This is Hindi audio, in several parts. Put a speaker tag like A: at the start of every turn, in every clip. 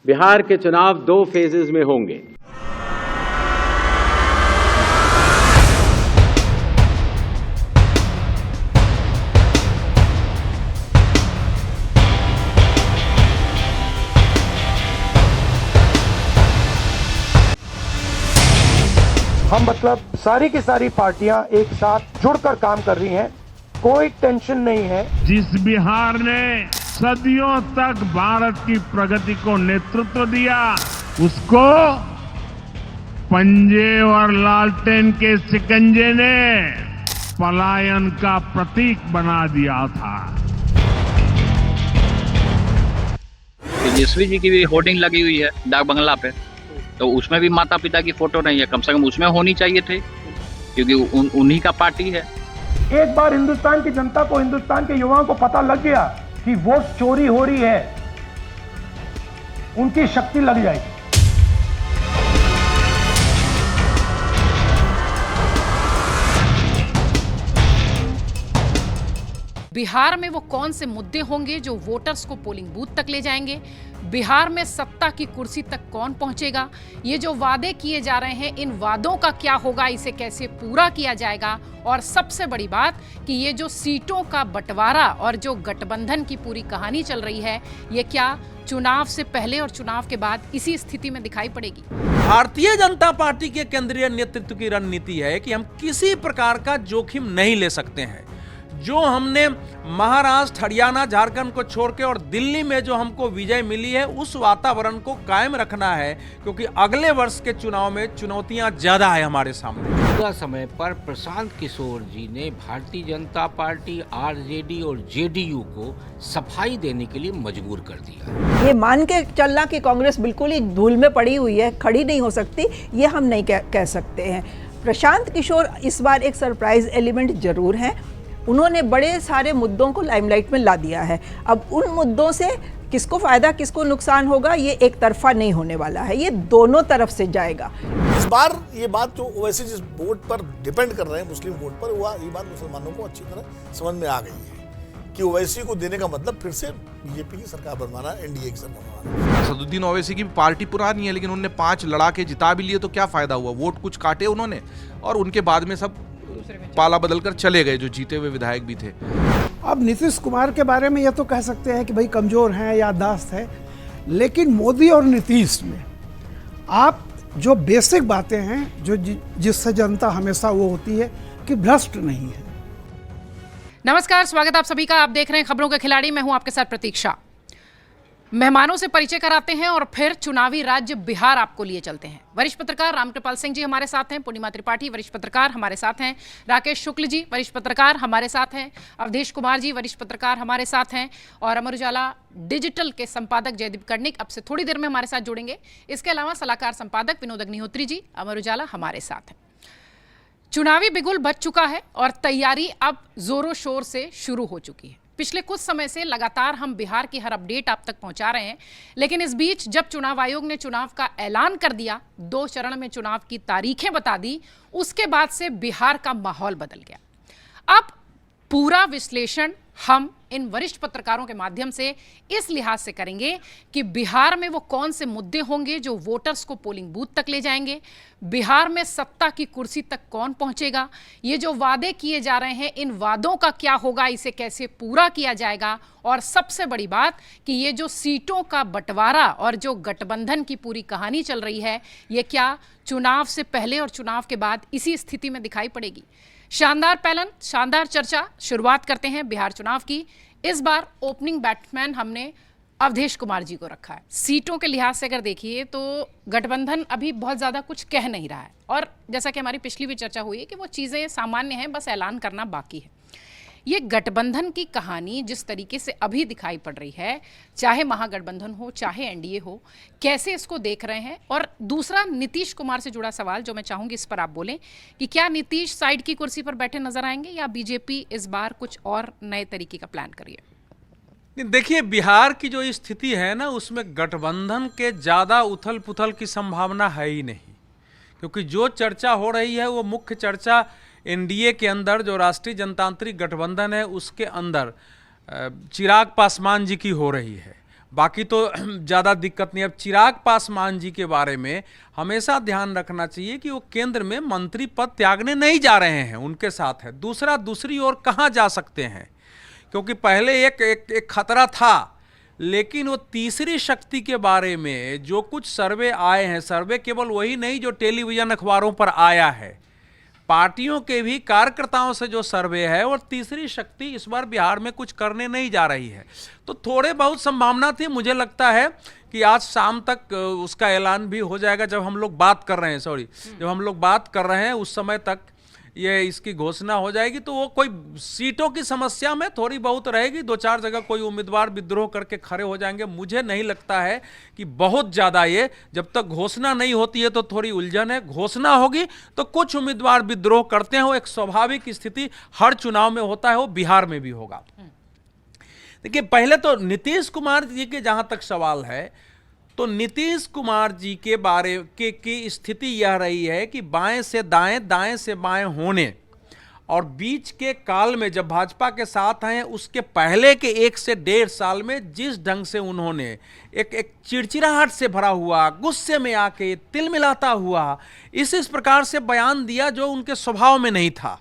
A: बिहार के चुनाव 2 फेजेस में होंगे।
B: हम मतलब सारी की सारी पार्टियां एक साथ जुड़कर काम कर रही हैं, कोई टेंशन नहीं है।
C: जिस बिहार ने सदियों तक भारत की प्रगति को नेतृत्व दिया, उसको पंजे और लालटेन के शिकंजे ने पलायन का प्रतीक बना दिया था।
D: तेजस्वी जी की भी होर्डिंग लगी हुई है डाक बंगला पे, तो उसमें भी माता पिता की फोटो नहीं है, कम से कम उसमें होनी चाहिए थे, क्योंकि उन्हीं का पार्टी है।
B: एक बार हिंदुस्तान की जनता को, हिंदुस्तान के युवाओं को पता लग गया कि वोट चोरी हो रही है, उनकी शक्ति लग जाएगी।
E: बिहार में वो कौन से मुद्दे होंगे जो वोटर्स को पोलिंग बूथ तक ले जाएंगे? बिहार में सत्ता की कुर्सी तक कौन पहुंचेगा? ये जो वादे किए जा रहे हैं, इन वादों का क्या होगा, इसे कैसे पूरा किया जाएगा? और सबसे बड़ी बात कि ये जो सीटों का बंटवारा और जो गठबंधन की पूरी कहानी चल रही है, ये क्या चुनाव से पहले और चुनाव के बाद इसी स्थिति में दिखाई पड़ेगी?
F: भारतीय जनता पार्टी के केंद्रीय नेतृत्व की रणनीति है कि हम किसी प्रकार का जोखिम नहीं ले सकते हैं। जो हमने महाराष्ट्र, हरियाणा, झारखंड को छोड़ के और दिल्ली में जो हमको विजय मिली है, उस वातावरण को कायम रखना है, क्योंकि अगले वर्ष के चुनाव में चुनौतियां ज्यादा है हमारे सामने।
G: पूरा समय पर प्रशांत किशोर जी ने भारतीय जनता पार्टी, आरजेडी और जेडीयू को सफाई देने के लिए मजबूर कर दिया।
H: ये मान के चलना कि कांग्रेस बिल्कुल ही धूल में पड़ी हुई है, खड़ी नहीं हो सकती, ये हम नहीं कह सकते हैं। प्रशांत किशोर इस बार एक सरप्राइज एलिमेंट जरूर है। उन्होंने बड़े सारे मुद्दों को लाइमलाइट में ला दिया है। अब उन मुद्दों से किसको फायदा, किसको नुकसान होगा, ये एक तरफा नहीं होने वाला है, ये दोनों तरफ से जाएगा।
I: इस बार ये बात जो ओवैसी जिस वोट पर डिपेंड कर रहे हैं, मुस्लिम वोट पर, हुआ ये बात मुसलमानों को अच्छी तरह समझ में आ गई है कि ओवैसी को देने का मतलब फिर से बीजेपी की सरकार बनवाना, एनडीए की सरकार बनवाना।
J: असदुद्दीन ओवैसी की पार्टी पुरानी है, लेकिन उन्होंने 5 लड़ा के जिता भी लिए, तो क्या फायदा हुआ? वोट कुछ काटे उन्होंने और उनके बाद में सब पाला बदलकर चले गए जो जीते हुए विधायक भी थे।
K: अब नीतीश कुमार के बारे में यह तो कह सकते हैं कि भाई कमजोर हैं, याददाश्त है, लेकिन मोदी और नीतीश में आप जो बेसिक बातें हैं, जो जिससे जनता हमेशा वो होती है कि भ्रष्ट नहीं है।
E: नमस्कार, स्वागत आप सभी का। आप देख रहे हैं खबरों के खिलाड़ी, मैं हूं आपके साथ प्रतीक्षा। मेहमानों से परिचय कराते हैं और फिर चुनावी राज्य बिहार आपको लिए चलते हैं। वरिष्ठ पत्रकार रामकृपाल सिंह जी हमारे साथ हैं, पूर्णिमा त्रिपाठी वरिष्ठ पत्रकार हमारे साथ हैं, राकेश शुक्ल जी वरिष्ठ पत्रकार हमारे साथ हैं, अवधेश कुमार जी वरिष्ठ पत्रकार हमारे साथ हैं, और अमर उजाला डिजिटल के संपादक जयदीप कर्णिक अब से थोड़ी देर में हमारे साथ जुड़ेंगे। इसके अलावा सलाहकार संपादक विनोद अग्निहोत्री जी अमर उजाला हमारे साथ हैं। चुनावी बिगुल बज चुका है और तैयारी अब जोरों शोर से शुरू हो चुकी है। पिछले कुछ समय से लगातार हम बिहार की हर अपडेट आप तक पहुंचा रहे हैं, लेकिन इस बीच जब चुनाव आयोग ने चुनाव का ऐलान कर दिया, 2 चरण में चुनाव की तारीखें बता दी, उसके बाद से बिहार का माहौल बदल गया। अब पूरा विश्लेषण हम इन वरिष्ठ पत्रकारों के माध्यम से इस लिहाज से करेंगे कि बिहार में वो कौन से मुद्दे होंगे जो वोटर्स को पोलिंग बूथ तक ले जाएंगे, बिहार में सत्ता की कुर्सी तक कौन पहुंचेगा, ये जो वादे किए जा रहे हैं, इन वादों का क्या होगा, इसे कैसे पूरा किया जाएगा, और सबसे बड़ी बात कि ये जो सीटों का बंटवारा और जो गठबंधन की पूरी कहानी चल रही है, ये क्या चुनाव से पहले और चुनाव के बाद इसी स्थिति में दिखाई पड़ेगी। शानदार पैनल, शानदार चर्चा। शुरुआत करते हैं बिहार चुनाव की। इस बार ओपनिंग बैट्समैन हमने अवधेश कुमार जी को रखा है। सीटों के लिहाज से अगर देखिए तो गठबंधन अभी बहुत ज़्यादा कुछ कह नहीं रहा है, और जैसा कि हमारी पिछली भी चर्चा हुई है कि वो चीज़ें सामान्य हैं, बस ऐलान करना बाकी है। ये गठबंधन की कहानी जिस तरीके से अभी दिखाई पड़ रही है, चाहे महागठबंधन हो चाहे एनडीए हो, कैसे इसको देख रहे हैं? और दूसरा नीतीश कुमार से जुड़ा सवाल जो मैं चाहूंगी इस पर आप बोलें कि क्या नीतीश साइड की कुर्सी पर बैठे नजर आएंगे या बीजेपी इस बार कुछ और नए तरीके का प्लान करिए?
F: देखिए, बिहार की जो स्थिति है ना, उसमें गठबंधन के ज़्यादा उथल पुथल की संभावना है ही नहीं, क्योंकि जो चर्चा हो रही है वो मुख्य चर्चा एनडीए के अंदर, जो राष्ट्रीय जनतांत्रिक गठबंधन है, उसके अंदर चिराग पासवान जी की हो रही है। बाकी तो ज़्यादा दिक्कत नहीं। अब चिराग पासवान जी के बारे में हमेशा ध्यान रखना चाहिए कि वो केंद्र में मंत्री पद त्यागने नहीं जा रहे हैं, उनके साथ है। दूसरी ओर कहाँ जा सकते हैं, क्योंकि पहले एक खतरा था, लेकिन वो तीसरी शक्ति के बारे में जो कुछ सर्वे आए हैं, सर्वे केवल वही नहीं जो टेलीविजन अखबारों पर आया है, पार्टियों के भी कार्यकर्ताओं से जो सर्वे है, और तीसरी शक्ति इस बार बिहार में कुछ करने नहीं जा रही है। तो थोड़े बहुत संभावना थी, मुझे लगता है कि आज शाम तक उसका ऐलान भी हो जाएगा। जब हम लोग बात कर रहे हैं उस समय तक ये इसकी घोषणा हो जाएगी। तो वो कोई सीटों की समस्या में थोड़ी बहुत रहेगी, 2-4 जगह कोई उम्मीदवार विद्रोह करके खड़े हो जाएंगे। मुझे नहीं लगता है कि बहुत ज़्यादा, ये जब तक घोषणा नहीं होती है तो थोड़ी उलझन है। घोषणा होगी तो कुछ उम्मीदवार विद्रोह करते हैं, वो एक स्वाभाविक स्थिति हर चुनाव में होता है, वो बिहार में भी होगा। देखिए, पहले तो नीतीश कुमार जी के जहाँ तक सवाल है, तो नीतीश कुमार जी के बारे की स्थिति यह रही है कि बाएं से दाएं, दाएं से बाएं होने, और बीच के काल में जब भाजपा के साथ आए उसके पहले के 1 से 1.5 साल में जिस ढंग से उन्होंने एक चिड़चिड़ाहट से भरा हुआ, गुस्से में आके तिलमिलाता हुआ इस प्रकार से बयान दिया जो उनके स्वभाव में नहीं था,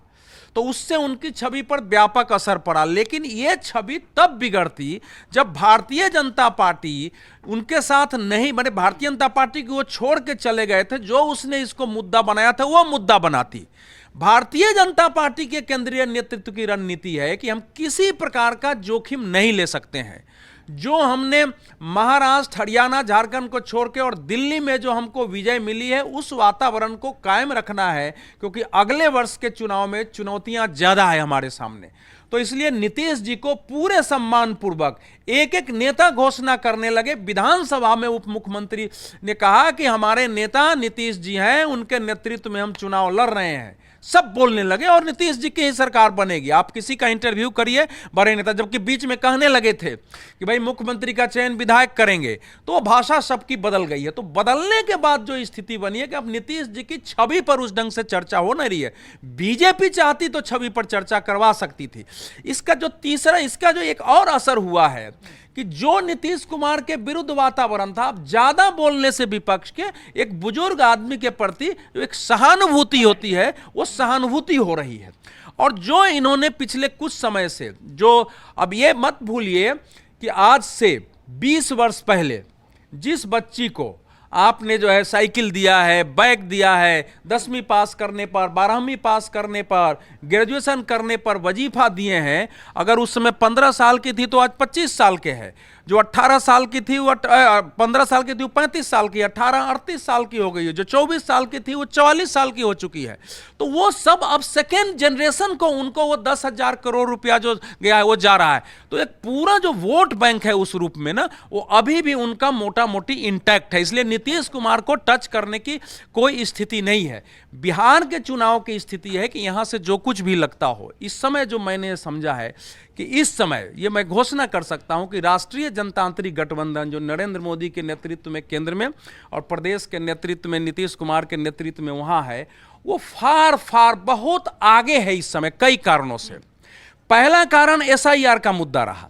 F: तो उससे उनकी छवि पर व्यापक असर पड़ा। लेकिन ये छवि तब बिगड़ती जब भारतीय जनता पार्टी उनके साथ नहीं, माने भारतीय जनता पार्टी को वो छोड़ के चले गए थे, जो उसने इसको मुद्दा बनाया था वो मुद्दा बनाती। भारतीय जनता पार्टी के केंद्रीय नेतृत्व की रणनीति है कि हम किसी प्रकार का जोखिम नहीं ले सकते हैं। जो हमने महाराष्ट्र, हरियाणा, झारखंड को छोड़ के और दिल्ली में जो हमको विजय मिली है, उस वातावरण को कायम रखना है, क्योंकि अगले वर्ष के चुनाव में चुनौतियां ज्यादा है हमारे सामने। तो इसलिए नीतीश जी को पूरे सम्मान पूर्वक एक नेता घोषणा करने लगे। विधानसभा में उप मुख्यमंत्री ने कहा कि हमारे नेता नीतीश जी हैं, उनके नेतृत्व में हम चुनाव लड़ रहे हैं। सब बोलने लगे और नीतीश जी की ही सरकार बनेगी। आप किसी का इंटरव्यू करिए, बड़े नेता जबकि बीच में कहने लगे थे कि भाई मुख्यमंत्री का चयन विधायक करेंगे, तो वो भाषा सबकी बदल गई है। तो बदलने के बाद जो स्थिति बनी है कि अब नीतीश जी की छवि पर उस ढंग से चर्चा हो नहीं रही है। बीजेपी चाहती तो छवि पर चर्चा करवा सकती थी। इसका जो एक और असर हुआ है कि जो नीतीश कुमार के विरुद्ध वातावरण था, अब ज्यादा बोलने से विपक्ष के एक बुजुर्ग आदमी के प्रति जो एक सहानुभूति होती है, वो सहानुभूति हो रही है। और जो इन्होंने पिछले कुछ समय से, जो अब ये मत भूलिए कि आज से 20 वर्ष पहले जिस बच्ची को आपने जो है साइकिल दिया है, बैग दिया है, 10वीं पास करने पर, 12वीं पास करने पर, ग्रेजुएशन करने पर वजीफा दिए हैं, अगर उस समय 15 साल की थी तो आज 25 साल के है। जो 18 साल की थी वो 15 साल की थी वो 35 साल की, 18 38 साल की हो गई है। जो 24 साल की थी वो 44 साल की हो चुकी है। तो वो सब अब सेकेंड जनरेशन को, उनको वो 10,000 करोड़ रुपया जो गया है वो जा रहा है। तो एक पूरा जो वोट बैंक है उस रूप में ना, वो अभी भी उनका मोटा मोटी इंटैक्ट है। इसलिए नीतीश कुमार को टच करने की कोई स्थिति नहीं है। बिहार के चुनाव की स्थिति है कि यहां से जो कुछ भी लगता हो, इस समय जो मैंने समझा है कि इस समय ये मैं घोषणा कर सकता हूं कि राष्ट्रीय जनतांत्रिक गठबंधन जो नरेंद्र मोदी के नेतृत्व में केंद्र में और प्रदेश के नेतृत्व में नीतीश कुमार के नेतृत्व में वहां है, वो फार बहुत आगे है इस समय कई कारणों से। पहला कारण SIR का मुद्दा रहा,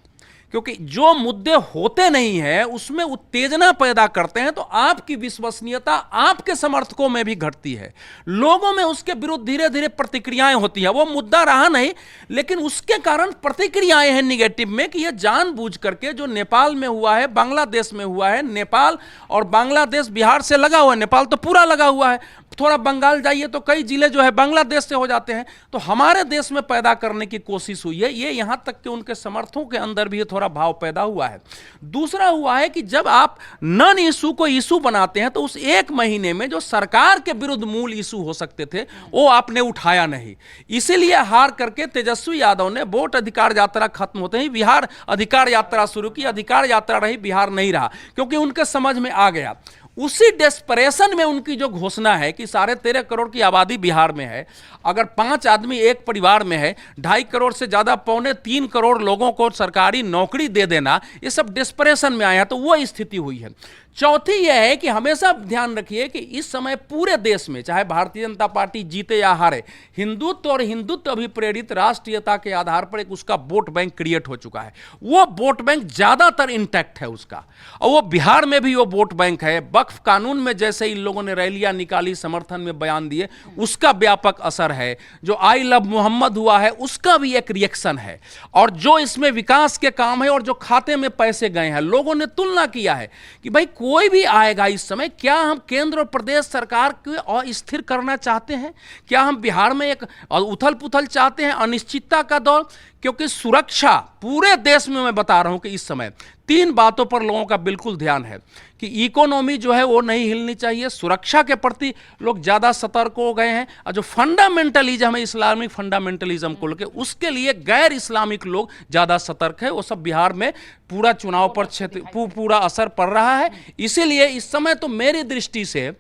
F: क्योंकि जो मुद्दे होते नहीं है उसमें उत्तेजना पैदा करते हैं, तो आपकी विश्वसनीयता आपके समर्थकों में भी घटती है। लोगों में उसके विरुद्ध धीरे धीरे प्रतिक्रियाएं होती हैं। वो मुद्दा रहा नहीं, लेकिन उसके कारण प्रतिक्रियाएं हैं निगेटिव में कि यह जानबूझ करके जो नेपाल में हुआ है, बांग्लादेश में हुआ है, नेपाल और बांग्लादेश बिहार से लगा हुआ है, नेपाल तो पूरा लगा हुआ है, थोड़ा बंगाल जाइए तो कई जिले जो है बांग्लादेश से हो जाते हैं। तो हमारे देश में पैदा करने की कोशिश हुई है। ये यहां तक कि उनके समर्थकों के अंदर भी थोड़ा भाव पैदा हुआ है। दूसरा हुआ है कि जब आप नॉन इशू को इशू बनाते हैं, तो उस एक महीने में जो सरकार के विरुद्ध मूल इशू हो सकते थे वो आपने उठाया नहीं। इसीलिए हार करके तेजस्वी यादव ने वोट अधिकार यात्रा खत्म होते ही बिहार अधिकार यात्रा शुरू की। अधिकार यात्रा रही, बिहार नहीं रहा, क्योंकि उनके समझ में आ गया। उसी डेस्परेशन में उनकी जो घोषणा है कि 13.5 करोड़ की आबादी बिहार में है, अगर 5 आदमी एक परिवार में है, 2.5 करोड़ से ज्यादा 2.25 करोड़ लोगों को सरकारी नौकरी दे देना, ये सब डेस्परेशन में आया, तो वो स्थिति हुई है। चौथी यह है कि हमेशा ध्यान रखिए कि इस समय पूरे देश में चाहे भारतीय जनता पार्टी जीते या हारे, हिंदुत्व और हिंदुत्व अभिप्रेरित राष्ट्रीयता के आधार पर एक उसका वोट बैंक क्रिएट हो चुका है। वो वोट बैंक ज्यादातर इंटैक्ट है उसका, और वो बिहार में भी वो वोट बैंक है। वक्फ कानून में जैसे इन लोगों ने रैलियां निकाली, समर्थन में बयान दिए, उसका व्यापक असर है। जो आई लव मोहम्मद हुआ है उसका भी एक रिएक्शन है, और जो इसमें विकास के काम है और जो खाते में पैसे गए हैं, लोगों ने तुलना किया है कि भाई कोई भी आएगा इस समय, क्या हम केंद्र और प्रदेश सरकार को अस्थिर करना चाहते हैं? क्या हम बिहार में एक उथल पुथल चाहते हैं, अनिश्चितता का दौर? क्योंकि सुरक्षा पूरे देश में, मैं बता रहा हूं कि इस समय 3 बातों पर लोगों का बिल्कुल ध्यान है कि इकोनॉमी जो है वो नहीं हिलनी चाहिए, सुरक्षा के प्रति लोग ज़्यादा सतर्क हो गए हैं, और जो फंडामेंटलिज्म है, इस्लामिक फंडामेंटलिज्म को लेकर, उसके लिए गैर इस्लामिक लोग ज़्यादा सतर्क है। वो सब बिहार में पूरा चुनाव पर पूरा असर पड़ रहा है। इसीलिए इस समय तो मेरी दृष्टि से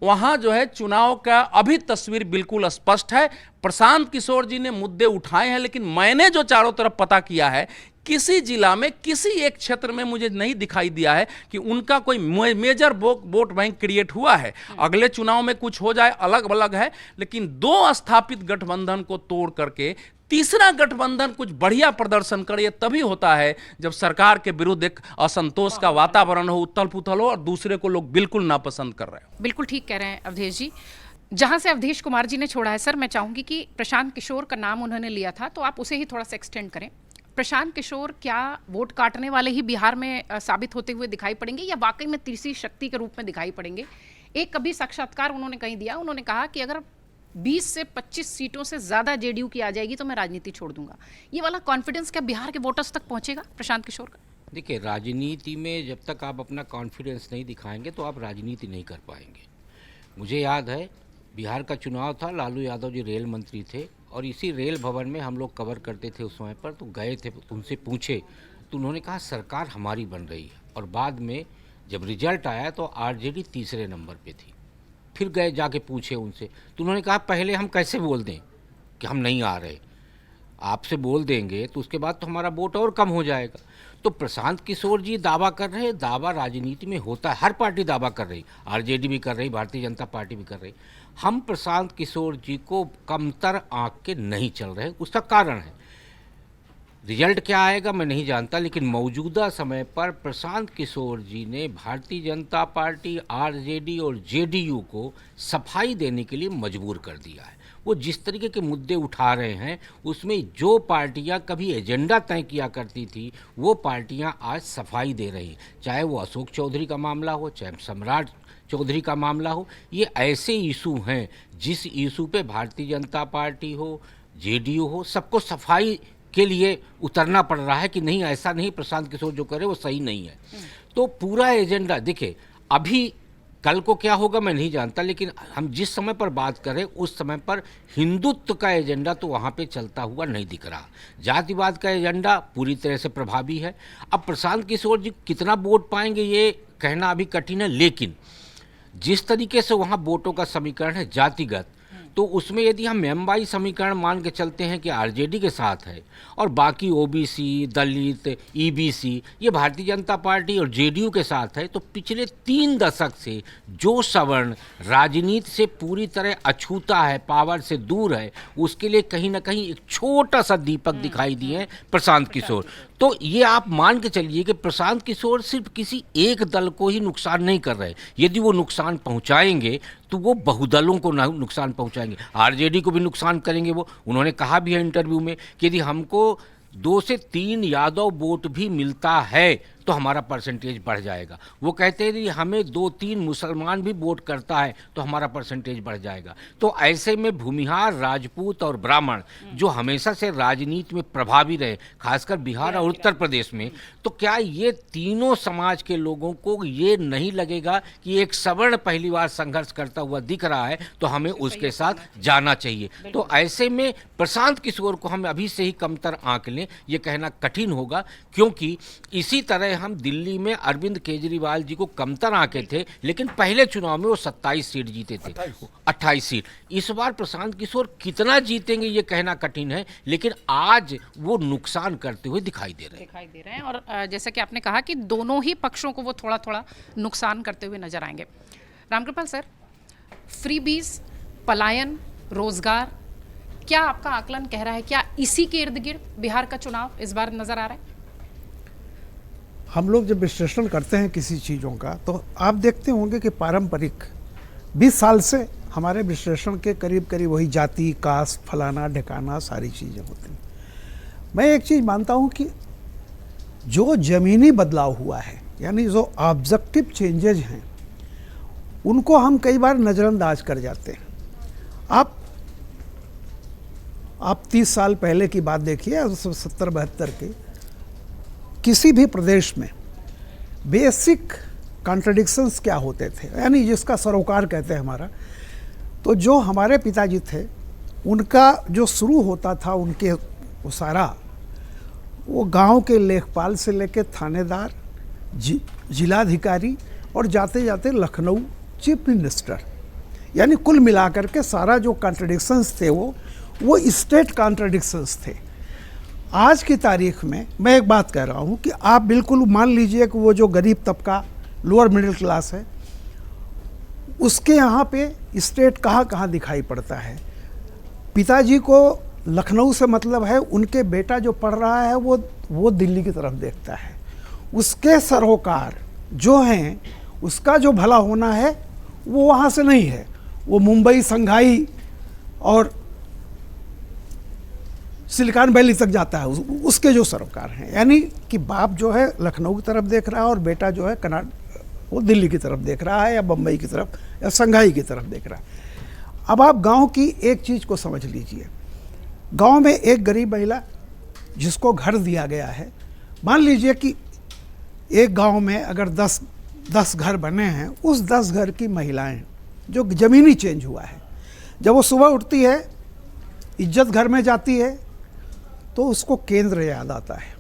F: वहाँ जो है चुनाव का अभी तस्वीर बिल्कुल स्पष्ट है। प्रशांत किशोर जी ने मुद्दे उठाए हैं, लेकिन मैंने जो चारों तरफ पता किया है, किसी जिला में, किसी एक क्षेत्र में मुझे नहीं दिखाई दिया है कि उनका कोई मेजर वोट बैंक क्रिएट हुआ है। अगले चुनाव में कुछ हो जाए अलग अलग है, लेकिन 2 स्थापित गठबंधन को तोड़ करके तीसरा गठबंधन कुछ बढ़िया प्रदर्शन करे, तभी होता है जब सरकार के विरुद्ध एक असंतोष का वातावरण हो, उथल पुथल हो, और दूसरे को लोग बिल्कुल नापसंद कर रहे हो।
E: बिल्कुल ठीक कह रहे हैं अवधेश जी। जहां से अवधेश कुमार जी ने छोड़ा है सर, मैं चाहूंगी कि प्रशांत किशोर का नाम उन्होंने लिया था, तो आप उसे ही थोड़ा सा एक्सटेंड करें। प्रशांत किशोर क्या वोट काटने वाले ही बिहार में साबित होते हुए दिखाई पड़ेंगे, या वाकई में तीसरी शक्ति के रूप में दिखाई पड़ेंगे? एक कभी साक्षात्कार उन्होंने कहीं दिया, उन्होंने कहा कि अगर 20 से 25 सीटों से ज्यादा जेडीयू की आ जाएगी तो मैं राजनीति छोड़ दूंगा। ये वाला कॉन्फिडेंस क्या बिहार के वोटर्स तक पहुंचेगा प्रशांत किशोर का?
G: देखिए, राजनीति में जब तक आप अपना कॉन्फिडेंस नहीं दिखाएंगे तो आप राजनीति नहीं कर पाएंगे। मुझे याद है बिहार का चुनाव था, लालू यादव जी रेल मंत्री थे, और इसी रेल भवन में हम लोग कवर करते थे उस समय पर, तो गए थे, उनसे पूछे तो उन्होंने कहा सरकार हमारी बन रही है। और बाद में जब रिजल्ट आया तो आरजेडी तीसरे नंबर पे थी। फिर गए जाके पूछे उनसे, तो उन्होंने कहा पहले हम कैसे बोल दें कि हम नहीं आ रहे, आपसे बोल देंगे तो उसके बाद तो हमारा वोट और कम हो जाएगा। तो प्रशांत किशोर जी दावा कर रहे हैं, दावा राजनीति में होता है, हर पार्टी दावा कर रही, आरजेडी भी कर रही, भारतीय जनता पार्टी भी कर रही। हम प्रशांत किशोर जी को कमतर आंक के नहीं चल रहे, उसका कारण है, रिजल्ट क्या आएगा मैं नहीं जानता, लेकिन मौजूदा समय पर प्रशांत किशोर जी ने भारतीय जनता पार्टी, आरजेडी और जेडीयू को सफाई देने के लिए मजबूर कर दिया है। वो जिस तरीके के मुद्दे उठा रहे हैं, उसमें जो पार्टियां कभी एजेंडा तय किया करती थी, वो पार्टियां आज सफाई दे रही हैं। चाहे वो अशोक चौधरी का मामला हो, चाहे सम्राट चौधरी का मामला हो, ये ऐसे इशू हैं जिस इशू पे भारतीय जनता पार्टी हो, जेडीयू हो, सबको सफाई के लिए उतरना पड़ रहा है कि नहीं, ऐसा नहीं, प्रशांत किशोर जो करे वो सही नहीं है। तो पूरा एजेंडा देखिए, अभी कल को क्या होगा मैं नहीं जानता, लेकिन हम जिस समय पर बात करें उस समय पर हिंदुत्व का एजेंडा तो वहाँ पे चलता हुआ नहीं दिख रहा, जातिवाद का एजेंडा पूरी तरह से प्रभावी है। अब प्रशांत किशोर जी कितना वोट पाएंगे ये कहना अभी कठिन है, लेकिन जिस तरीके से वहाँ वोटों का समीकरण है जातिगत, तो उसमें यदि हम एमवाई समीकरण मान के चलते हैं कि आरजेडी के साथ है और बाकी ओबीसी, दलित, ईबीसी ये भारतीय जनता पार्टी और जेडीयू के साथ है, तो पिछले 3 दशक से जो सवर्ण राजनीति से पूरी तरह अछूता है, पावर से दूर है, उसके लिए कहीं ना कहीं एक छोटा सा दीपक दिखाई दिए हैं प्रशांत किशोर। तो ये आप मान के चलिए कि प्रशांत किशोर सिर्फ किसी एक दल को ही नुकसान नहीं कर रहे, यदि वो नुकसान पहुंचाएंगे तो वो बहुदलों को नुकसान पहुंचाएंगे, आरजेडी को भी नुकसान करेंगे। वो उन्होंने कहा भी है इंटरव्यू में कि यदि हमको 2 से 3 यादव वोट भी मिलता है तो हमारा परसेंटेज बढ़ जाएगा। वो कहते हैं कि हमें 2-3 मुसलमान भी वोट करता है तो हमारा परसेंटेज बढ़ जाएगा। तो ऐसे में भूमिहार, राजपूत और ब्राह्मण जो हमेशा से राजनीति में प्रभावी रहे, खासकर बिहार और उत्तर प्रदेश में, तो क्या ये तीनों समाज के लोगों को ये नहीं लगेगा कि एक सवर्ण पहली बार संघर्ष करता हुआ दिख रहा है तो हमें उसके साथ जाना चाहिए? तो ऐसे में प्रशांत किशोर को हम अभी से ही कमतर आंक लें, ये कहना कठिन होगा, क्योंकि इसी तरह हम दिल्ली में अरविंद केजरीवाल जी को कमतर आके थे, लेकिन पहले चुनाव में वो 27 सीट जीते थे, 28 सीट। इस बार प्रशांत किशोर कितना जीतेंगे ये कहना कठिन है, लेकिन आज वो नुकसान करते हुए दिखाई दे रहे हैं।
E: और जैसा कि आपने कहा कि दोनों ही पक्षों को वो थोड़ा थोड़ा नुकसान करते हुए नजर आएंगे। रामकृपाल सर, फ्रीबीज, पलायन, रोजगार, क्या आपका आकलन कह रहा है, क्या इसी के इर्द गिर्द बिहार का चुनाव इस बार नजर आ रहा है?
K: हम लोग जब विश्लेषण करते हैं किसी चीज़ों का, तो आप देखते होंगे कि पारंपरिक 20 साल से हमारे विश्लेषण के करीब करीब वही जाति, कास्ट, फलाना ढिकाना सारी चीज़ें होती हैं। मैं एक चीज़ मानता हूँ कि जो ज़मीनी बदलाव हुआ है, यानी जो ऑब्जेक्टिव चेंजेज हैं, उनको हम कई बार नज़रअंदाज कर जाते हैं। आप 30 साल पहले की बात देखिए, 70-72 के किसी भी प्रदेश में बेसिक कॉन्ट्रडिक्शंस क्या होते थे, यानी जिसका सरोकार कहते हैं हमारा। तो जो हमारे पिताजी थे, उनका जो शुरू होता था, उनके वो सारा वो गांव के लेखपाल से लेकर थानेदार, जिलाधिकारी और जाते जाते लखनऊ चीफ मिनिस्टर, यानी कुल मिलाकर के सारा जो कॉन्ट्रडिक्शंस थे वो स्टेट कॉन्ट्रडिक्शंस थे। आज की तारीख में मैं एक बात कह रहा हूँ कि आप बिल्कुल मान लीजिए कि वो जो गरीब तबका, लोअर मिडिल क्लास है, उसके यहाँ पे स्टेट कहाँ कहाँ दिखाई पड़ता है। पिताजी को लखनऊ से मतलब है, उनके बेटा जो पढ़ रहा है वो दिल्ली की तरफ देखता है। उसके सरोकार जो हैं, उसका जो भला होना है वो वहाँ से नहीं है, वो मुंबई, संघाई और सिलिकॉन वैली तक जाता है, उसके जो सरोकार हैं। यानी कि बाप जो है लखनऊ की तरफ देख रहा है और बेटा जो है वो दिल्ली की तरफ देख रहा है, या बम्बई की तरफ, या संघाई की तरफ देख रहा है। अब आप गांव की एक चीज़ को समझ लीजिए। गांव में एक गरीब महिला जिसको घर दिया गया है, मान लीजिए कि एक गांव में अगर 10 घर बने हैं, उस 10 घर की महिलाएं जो ज़मीनी चेंज हुआ है, जब वो सुबह उठती है, इज्जत घर में जाती है, तो उसको केंद्र याद आता है।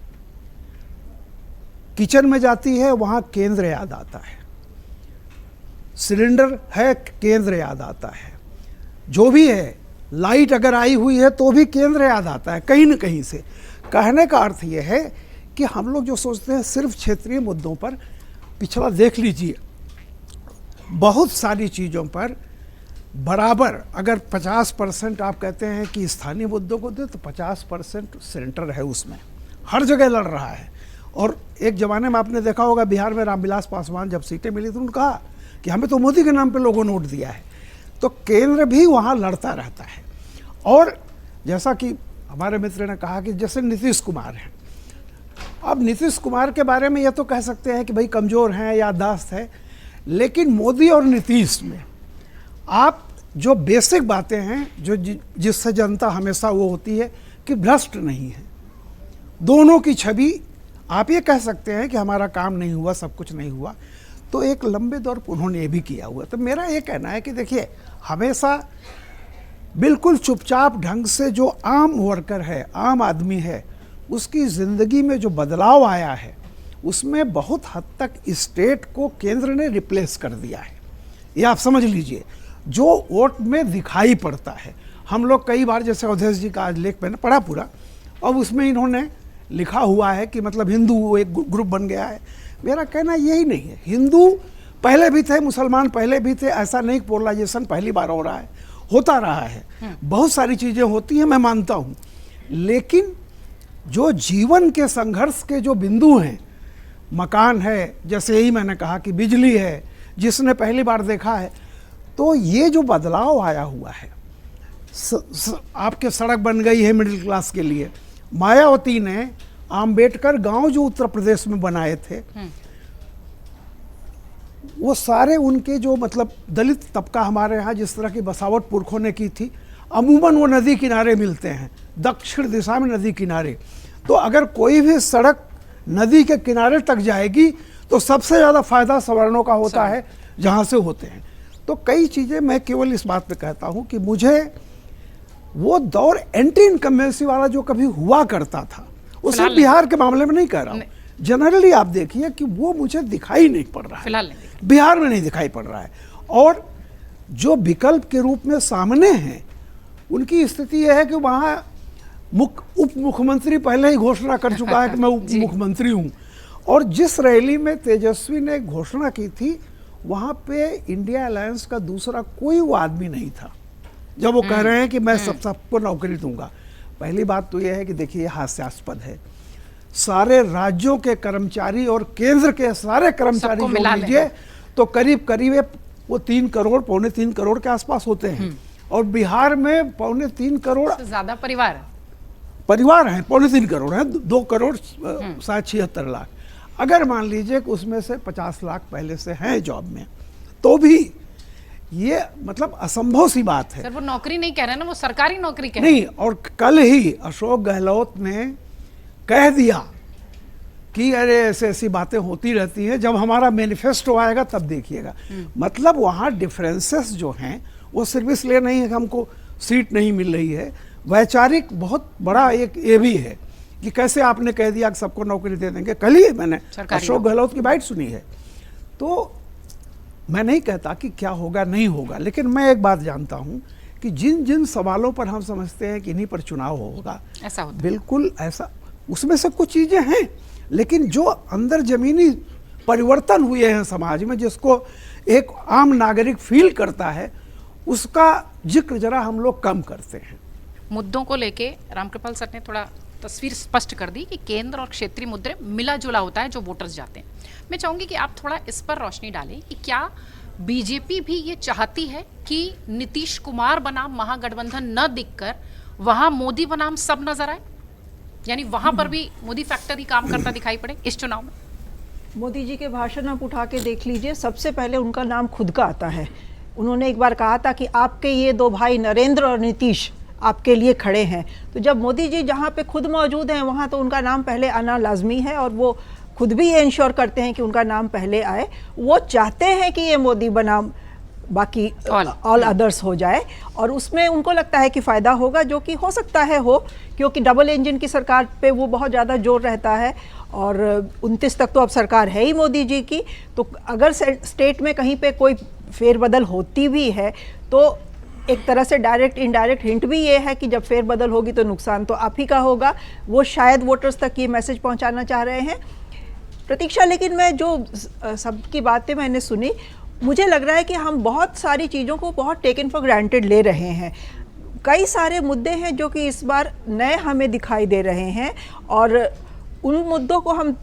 K: किचन में जाती है, वहाँ केंद्र याद आता है। सिलेंडर है, केंद्र याद आता है। जो भी है, लाइट अगर आई हुई है तो भी केंद्र याद आता है कहीं न कहीं से। कहने का अर्थ ये है कि हम लोग जो सोचते हैं सिर्फ क्षेत्रीय मुद्दों पर, पिछड़ा देख लीजिए, बहुत सारी चीज़ों पर बराबर अगर 50% आप कहते हैं कि स्थानीय मुद्दों को दे, तो 50% सेंटर है उसमें, हर जगह लड़ रहा है। और एक ज़माने में आपने देखा होगा, बिहार में रामविलास पासवान जब सीटें मिली तो उन्होंने कहा कि हमें तो मोदी के नाम पे लोगों ने वोट दिया है। तो केंद्र भी वहाँ लड़ता रहता है। और जैसा कि हमारे मित्र ने कहा कि जैसे नीतीश कुमार हैं, अब नीतीश कुमार के बारे में ये तो कह सकते हैं कि भाई कमज़ोर हैं, याददाश्त है, लेकिन मोदी और नीतीश में आप जो बेसिक बातें हैं, जो जिससे जनता हमेशा वो होती है कि भ्रष्ट नहीं है। दोनों की छवि, आप ये कह सकते हैं कि हमारा काम नहीं हुआ, सब कुछ नहीं हुआ, तो एक लंबे दौर पर उन्होंने ये भी किया हुआ। तो मेरा ये कहना है कि देखिए, हमेशा बिल्कुल चुपचाप ढंग से जो आम वर्कर है, आम आदमी है, उसकी ज़िंदगी में जो बदलाव आया है, उसमें बहुत हद तक स्टेट को केंद्र ने रिप्लेस कर दिया है। ये आप समझ लीजिए, जो वोट में दिखाई पड़ता है। हम लोग कई बार, जैसे अवधेश जी का आज लेख मैंने पढ़ा पूरा, और उसमें इन्होंने लिखा हुआ है कि मतलब हिंदू एक ग्रुप बन गया है। मेरा कहना यही नहीं है। हिंदू पहले भी थे, मुसलमान पहले भी थे, ऐसा नहीं पोलराइजेशन पहली बार हो रहा है, होता रहा है। बहुत सारी चीज़ें होती हैं, मैं मानता हूँ, लेकिन जो जीवन के संघर्ष के जो बिंदु हैं, मकान है, जैसे यही मैंने कहा कि बिजली है, जिसने पहली बार देखा है, तो ये जो बदलाव आया हुआ है, आपके सड़क बन गई है मिडिल क्लास के लिए। मायावती ने आम्बेडकर गांव जो उत्तर प्रदेश में बनाए थे, वो सारे उनके जो मतलब दलित तबका हमारे यहाँ जिस तरह की बसावट पुरखों ने की थी, अमूमन वो नदी किनारे मिलते हैं, दक्षिण दिशा में नदी किनारे। तो अगर कोई भी सड़क नदी के किनारे तक जाएगी तो सबसे ज़्यादा फायदा सवर्णों का होता है जहाँ से होते हैं। तो कई चीज़ें, मैं केवल इस बात पे कहता हूँ कि मुझे वो दौर एंटी इनकम्बेंसी वाला जो कभी हुआ करता था, वो सिर्फ बिहार के मामले में नहीं कह रहा हूँ, जनरली आप देखिए कि वो मुझे दिखाई नहीं पड़ रहा है,
E: फिलहाल नहीं दिखा।
K: बिहार में नहीं दिखाई पड़ रहा है। और जो विकल्प के रूप में सामने हैं उनकी स्थिति यह है कि वहाँ उप मुख्यमंत्री पहले ही घोषणा कर चुका है कि मैं उप मुख्यमंत्री हूँ, और जिस रैली में तेजस्वी ने घोषणा की थी वहाँ पे इंडिया अलायंस का दूसरा कोई वो आदमी नहीं था जब वो कह रहे हैं कि मैं सबको नौकरी दूंगा। पहली बात तो यह है कि देखिए हास्यास्पद है, सारे राज्यों के कर्मचारी और केंद्र के सारे कर्मचारी जोड़ लीजिए तो करीब करीब वो 3 करोड़ पौने 3 करोड़ के आसपास होते हैं, और बिहार में पौने 3 करोड़
E: ज्यादा परिवार
K: हैं, पौने 3 करोड़ हैं, 2 करोड़ शायद 76 लाख। अगर मान लीजिए कि उसमें से 50 लाख पहले से हैं जॉब में, तो भी ये मतलब असंभव सी बात है।
E: सर वो नौकरी नहीं कह रहे ना, वो सरकारी नौकरी कह रहे
K: नहीं। और कल ही अशोक गहलोत ने कह दिया कि अरे ऐसे ऐसी बातें होती रहती हैं, जब हमारा मैनिफेस्टो आएगा तब देखिएगा। मतलब वहाँ डिफरेंसेस जो हैं वो सिर्फ इसलिए नहीं है कि हमको सीट नहीं मिल रही है, वैचारिक बहुत बड़ा एक ये भी है कि कैसे आपने कह दिया कि सबको नौकरी दे देंगे। कल ही मैंने अशोक गहलोत की बाइट सुनी है, तो मैं नहीं कहता कि क्या होगा नहीं होगा, लेकिन मैं एक बात जानता हूं कि जिन जिन सवालों पर हम समझते हैं कि इन्हीं पर चुनाव होगा,
E: ऐसा होता
K: बिल्कुल ऐसा, उसमें से कुछ चीजें हैं, लेकिन जो अंदर जमीनी परिवर्तन हुए हैं समाज में, जिसको एक आम नागरिक फील करता है, उसका जिक्र जरा हम लोग कम करते हैं।
E: मुद्दों को लेके रामकृपाल सर ने थोड़ा तस्वीर स्पष्ट कर दी कि केंद्र और क्षेत्रीय मुद्दे मिला जुला होता है जो वोटर्स जाते हैं। मैं चाहूंगी कि आप थोड़ा इस पर रोशनी डालें कि क्या बीजेपी भी ये चाहती है कि नीतीश कुमार बनाम महागठबंधन न दिखकर वहां मोदी बनाम सब नजर आए, यानी वहां पर भी मोदी फैक्टर ही काम करता दिखाई पड़े इस चुनाव में।
H: मोदी जी के भाषण आप उठा के देख लीजिए, सबसे पहले उनका नाम खुद का आता है। उन्होंने एक बार कहा था कि आपके ये 2 भाई नरेंद्र और नीतीश आपके लिए खड़े हैं। तो जब मोदी जी जहाँ पे खुद मौजूद हैं वहाँ तो उनका नाम पहले आना लाजमी है, और वो खुद भी ये इंश्योर करते हैं कि उनका नाम पहले आए। वो चाहते हैं कि ये मोदी बनाम बाकी ऑल अदर्स हो जाए, और उसमें उनको लगता है कि फ़ायदा होगा, जो कि हो सकता है हो, क्योंकि डबल इंजन की सरकार पे वो बहुत ज़्यादा जोर रहता है, और 29 तक तो अब सरकार है ही मोदी जी की। तो अगर स्टेट में कहीं पे कोई फेरबदल होती भी है तो एक तरह से डायरेक्ट इनडायरेक्ट हिंट भी ये है कि जब फेरबदल होगी तो नुकसान तो आप ही का होगा। वो शायद वोटर्स तक ये मैसेज पहुंचाना चाह रहे हैं। प्रतीक्षा, लेकिन मैं जो सबकी बातें मैंने सुनी, मुझे लग रहा है कि हम बहुत सारी चीज़ों को बहुत टेकन फॉर ग्रांटेड ले रहे हैं। कई सारे मुद्दे हैं जो कि इस बार नए हमें दिखाई दे रहे हैं, और उन मुद्दों को हम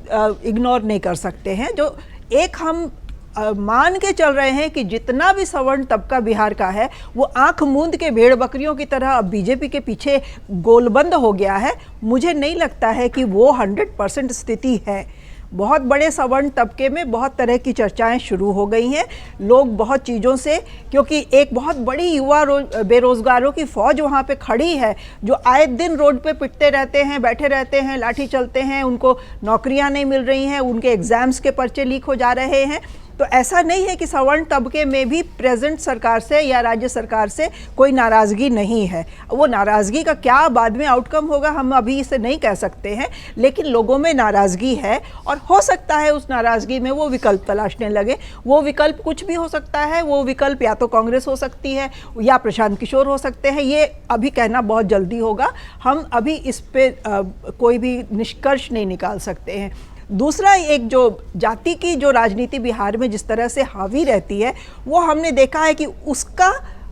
H: इग्नोर नहीं कर सकते हैं। जो एक हम मान के चल रहे हैं कि जितना भी सवर्ण तबका बिहार का है वो आंख मूंद के भेड़ बकरियों की तरह अब बीजेपी के पीछे गोलबंद हो गया है। मुझे नहीं लगता है कि वो 100% स्थिति है। बहुत बड़े सवर्ण तबके में बहुत तरह की चर्चाएं शुरू हो गई हैं। लोग बहुत चीज़ों से, क्योंकि एक बहुत बड़ी युवा बेरोजगारों की फौज वहाँ पे खड़ी है, जो आए दिन रोड पे पिटते रहते हैं, बैठे रहते हैं, लाठी चलते हैं, उनको नौकरियाँ नहीं मिल रही हैं, उनके एग्ज़ाम्स के पर्चे लीक हो जा रहे हैं। तो ऐसा नहीं है कि सवर्ण तबके में भी प्रेजेंट सरकार से या राज्य सरकार से कोई नाराज़गी नहीं है। वो नाराज़गी का क्या बाद में आउटकम होगा हम अभी इसे नहीं कह सकते हैं, लेकिन लोगों में नाराज़गी है, और हो सकता है उस नाराज़गी में वो विकल्प तलाशने लगे। वो विकल्प कुछ भी हो सकता है। वो विकल्प या तो कांग्रेस हो सकती है या प्रशांत किशोर हो सकते हैं। ये अभी कहना बहुत जल्दी होगा, हम अभी इस पर कोई भी निष्कर्ष नहीं निकाल सकते हैं। दूसरा, एक जो जाति की जो राजनीति बिहार में जिस तरह से हावी रहती है, वो हमने देखा है कि उसका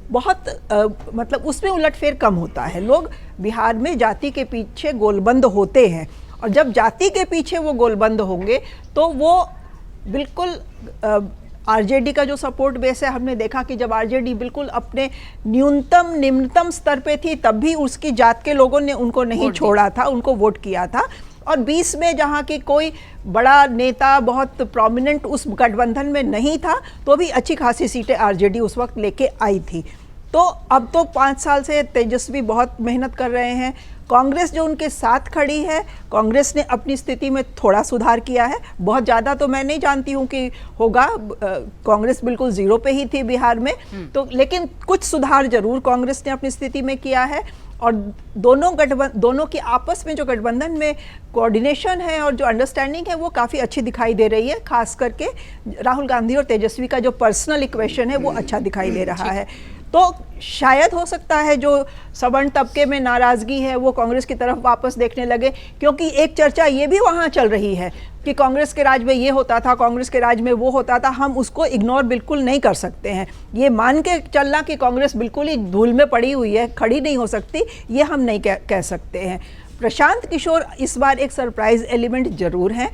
H: बहुत मतलब उसमें उलटफेर कम होता है। लोग बिहार में जाति के पीछे गोलबंद होते हैं, और जब जाति के पीछे वो गोलबंद होंगे तो वो बिल्कुल आरजेडी का जो सपोर्ट बेस है, हमने देखा कि जब आरजेडी बिल्कुल अपने निम्नतम स्तर पे थी तब भी उसकी जात के लोगों ने उनको नहीं छोड़ा था, उनको वोट किया था। और 20 में जहाँ की कोई बड़ा नेता बहुत प्रोमिनेंट उस गठबंधन में नहीं था, तो भी अच्छी खासी सीटें आरजेडी उस वक्त लेके आई थी। तो अब तो 5 साल से तेजस्वी बहुत मेहनत कर रहे हैं, कांग्रेस जो उनके साथ खड़ी है, कांग्रेस ने अपनी स्थिति में थोड़ा सुधार किया है, बहुत ज़्यादा तो मैं नहीं जानती हूँ कि होगा। कांग्रेस बिल्कुल जीरो पे ही थी बिहार में, तो लेकिन कुछ सुधार जरूर कांग्रेस ने अपनी स्थिति में किया है। और दोनों की आपस में जो गठबंधन में कोऑर्डिनेशन है और जो अंडरस्टैंडिंग है वो काफ़ी अच्छी दिखाई दे रही है। खास करके राहुल गांधी और तेजस्वी का जो पर्सनल इक्वेशन है वो अच्छा दिखाई दे रहा है। तो शायद हो सकता है जो सवर्ण तबके में नाराज़गी है वो कांग्रेस की तरफ वापस देखने लगे, क्योंकि एक चर्चा ये भी वहाँ चल रही है कि कांग्रेस के राज में ये होता था, कांग्रेस के राज में वो होता था। हम उसको इग्नोर बिल्कुल नहीं कर सकते हैं। ये मान के चलना कि कांग्रेस बिल्कुल ही धूल में पड़ी हुई है, खड़ी नहीं हो सकती, ये हम नहीं कह सकते हैं। प्रशांत किशोर इस बार एक सरप्राइज एलिमेंट जरूर हैं।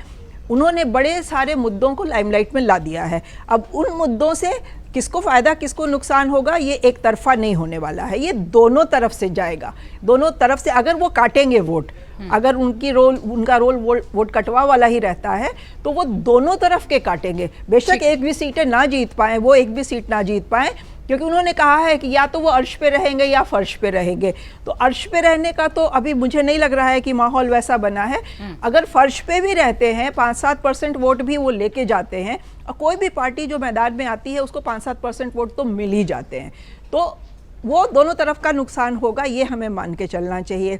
H: उन्होंने बड़े सारे मुद्दों को लाइमलाइट में ला दिया है। अब उन मुद्दों से किसको फ़ायदा किसको नुकसान होगा ये एक तरफा नहीं होने वाला है, ये दोनों तरफ से जाएगा। दोनों तरफ से अगर वो काटेंगे वोट, अगर उनका रोल वोट कटवा वाला ही रहता है तो वो दोनों तरफ के काटेंगे। बेशक एक भी सीटें ना जीत पाएँ, वो एक भी सीट ना जीत पाएँ, क्योंकि उन्होंने कहा है कि या तो वो अर्श पे रहेंगे या फर्श पे रहेंगे। तो अर्श पे रहने का तो अभी मुझे नहीं लग रहा है कि माहौल वैसा बना है। अगर फर्श पे भी रहते हैं, 5-7% वोट भी वो लेके जाते हैं, और कोई भी पार्टी जो मैदान में आती है उसको 5-7% वोट तो मिल ही जाते हैं, तो वो दोनों तरफ का नुकसान होगा, ये हमें मान के चलना चाहिए।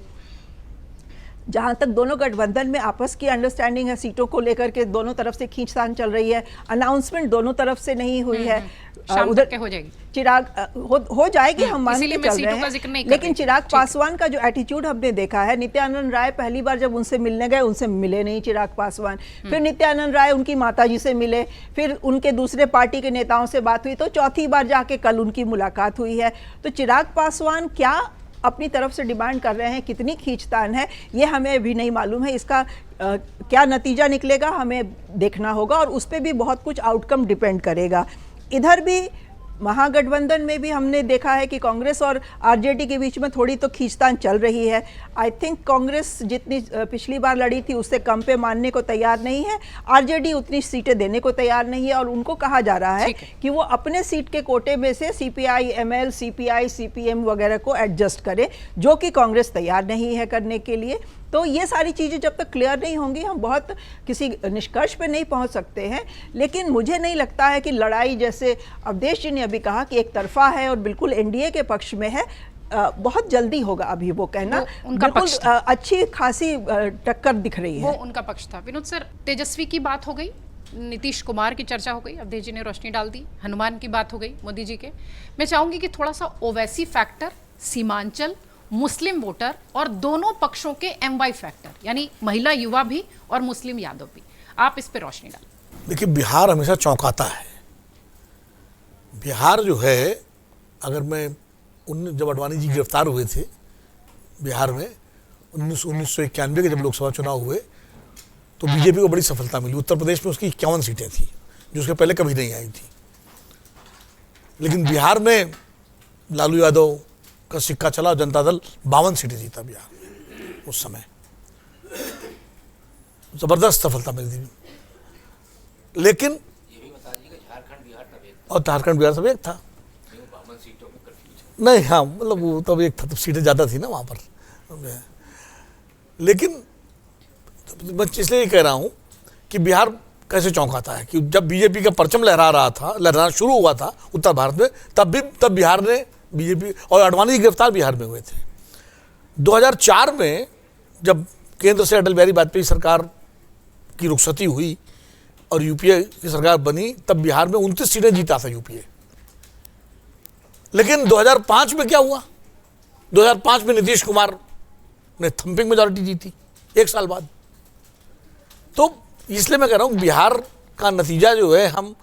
H: जहाँ तक दोनों गठबंधन में आपस की अंडरस्टैंडिंग है, सीटों को लेकर के दोनों तरफ से खींचतान चल रही है। अनाउंसमेंट दोनों तरफ से नहीं हुई है,
E: उधर क्या हो जाएगी,
H: चिराग हो जाएगी, हम मान के चल रहे हैं। लेकिन चिराग पासवान का जो एटीट्यूड हमने देखा है, नित्यानंद राय पहली बार जब उनसे मिलने गए, उनसे मिले नहीं चिराग पासवान। फिर नित्यानंद राय उनकी माताजी से मिले, फिर उनके दूसरे पार्टी के नेताओं से बात हुई, तो चौथी बार जाके कल उनकी मुलाकात हुई है। तो चिराग पासवान क्या अपनी तरफ से डिमांड कर रहे हैं, कितनी खींचतान है, ये हमें अभी नहीं मालूम है। इसका क्या नतीजा निकलेगा हमें देखना होगा, और उस पर भी बहुत कुछ आउटकम डिपेंड करेगा। इधर भी महागठबंधन में भी हमने देखा है कि कांग्रेस और आरजेडी के बीच में थोड़ी तो खींचतान चल रही है। आई थिंक कांग्रेस जितनी पिछली बार लड़ी थी उससे कम पे मानने को तैयार नहीं है, आरजेडी उतनी सीटें देने को तैयार नहीं है, और उनको कहा जा रहा है कि वो अपने सीट के कोटे में से सीपीआई, एमएल, सीपीआई, सीपीएम वगैरह को एडजस्ट करे, जो कि कांग्रेस तैयार नहीं है करने के लिए। तो ये सारी चीज़ें जब तक क्लियर नहीं होंगी हम बहुत किसी निष्कर्ष पे नहीं पहुंच सकते हैं। लेकिन मुझे नहीं लगता है कि लड़ाई, जैसे अवधेश जी ने अभी कहा कि एक तरफा है और बिल्कुल एनडीए के पक्ष में है, बहुत जल्दी होगा अभी वो कहना।
E: उनका पक्ष
H: अच्छी खासी टक्कर दिख रही है,
E: वो उनका पक्ष था। विनोद सर, तेजस्वी की बात हो गई, नीतीश कुमार की चर्चा हो गई, अवधेश जी ने रोशनी डाल दी, हनुमान की बात हो गई मोदी जी के। मैं चाहूंगी कि थोड़ा सा ओवैसी फैक्टर, सीमांचल, मुस्लिम वोटर और दोनों पक्षों के एमवाई फैक्टर, यानी महिला युवा भी और मुस्लिम यादव भी, आप इस पे रोशनी डालें।
I: देखिए, बिहार हमेशा चौंकाता है। बिहार जो है, अगर मैं जब अडवाणी जी गिरफ्तार हुए थे बिहार में 1991 के जब लोकसभा चुनाव हुए, तो बीजेपी को बड़ी सफलता मिली। उत्तर प्रदेश में उसकी 51 सीटें थी, जो उसके पहले कभी नहीं आई थी। लेकिन बिहार में लालू यादव का सिक्का चला, जनता दल 52 सीटें जीता बिहार में। उस समय जबरदस्त सफलता मिली थी। लेकिन और झारखंड बिहार सब एक था, नहीं, हाँ, मतलब वो तब एक था, तब सीटें ज़्यादा थी ना वहाँ पर। लेकिन मैं इसलिए कह रहा हूँ कि बिहार कैसे चौंकाता है कि जब बीजेपी का परचम लहराना शुरू हुआ था उत्तर भारत में, तब बिहार ने बीजेपी और अडवाणी गिरफ्तार बिहार में हुए थे। 2004 में जब केंद्र से अटल बिहारी वाजपेयी सरकार की रुखसती हुई और यूपीए की सरकार बनी, तब बिहार में 29 सीटें जीता था यूपीए। लेकिन 2005 में क्या हुआ? 2005 में नीतीश कुमार ने थंपिंग मेजॉरिटी जीती एक साल बाद। तो इसलिए मैं कह रहा हूँ बिहार का नतीजा जो है, हम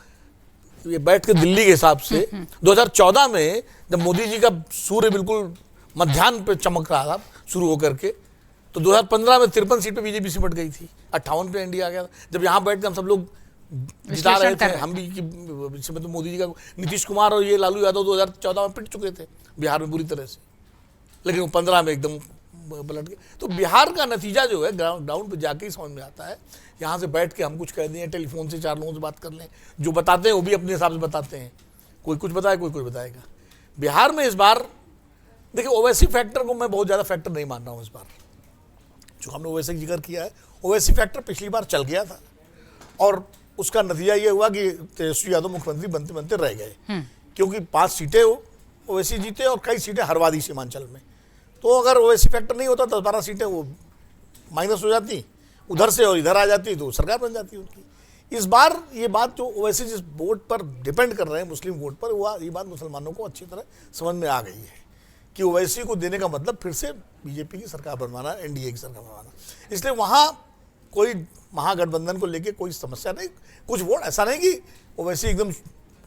I: ये बैठ के दिल्ली के हिसाब से 2014 में जब मोदी जी का सूर्य बिल्कुल मध्याह्न पे चमक रहा था शुरू होकर के, तो 2015 में 53 सीट पे बीजेपी सिमट गई थी, 58 पे एनडीए आ गया था। जब यहाँ बैठ के हम सब लोग जिता रहे थे, हम भी कि तो मोदी जी का, नीतीश कुमार और ये लालू यादव 2014 में पिट चुके थे बिहार में बुरी तरह से, लेकिन वो 15 में एकदम पलट गए। तो बिहार का नतीजा जो है ग्राउंड पे जाके ही समझ में आता है। यहाँ से बैठ के हम कुछ कह दें, टेलीफोन से 4 लोगों से बात कर लें, जो बताते हैं वो भी अपने हिसाब से बताते हैं, कोई कुछ बताए, कोई कुछ बताएगा। बिहार में इस बार देखिए ओवैसी फैक्टर को मैं बहुत ज़्यादा फैक्टर नहीं मान रहा हूँ इस बार। जो हमने ओवैसी का जिक्र किया है, ओवैसी फैक्टर पिछली बार चल गया था और उसका नतीजा ये हुआ कि तेजस्वी यादव मुख्यमंत्री बनते बनते रह गए, क्योंकि 5 सीटें ओवैसी जीते और कई सीटें हरवा दी सीमांचल में। तो अगर ओवैसी फैक्टर नहीं होता तो 12 सीटें वो माइनस हो जाती उधर से और इधर आ जाती तो सरकार बन जाती उनकी। इस बार ये बात जो ओवैसी जिस वोट पर डिपेंड कर रहे हैं, मुस्लिम वोट पर, वो ये बात मुसलमानों को अच्छी तरह समझ में आ गई है कि ओवैसी को देने का मतलब फिर से बीजेपी की सरकार बनवाना, एनडीए की सरकार बनवाना। इसलिए वहाँ कोई महागठबंधन को लेके कोई समस्या नहीं। कुछ वोट ऐसा नहीं कि ओवैसी एकदम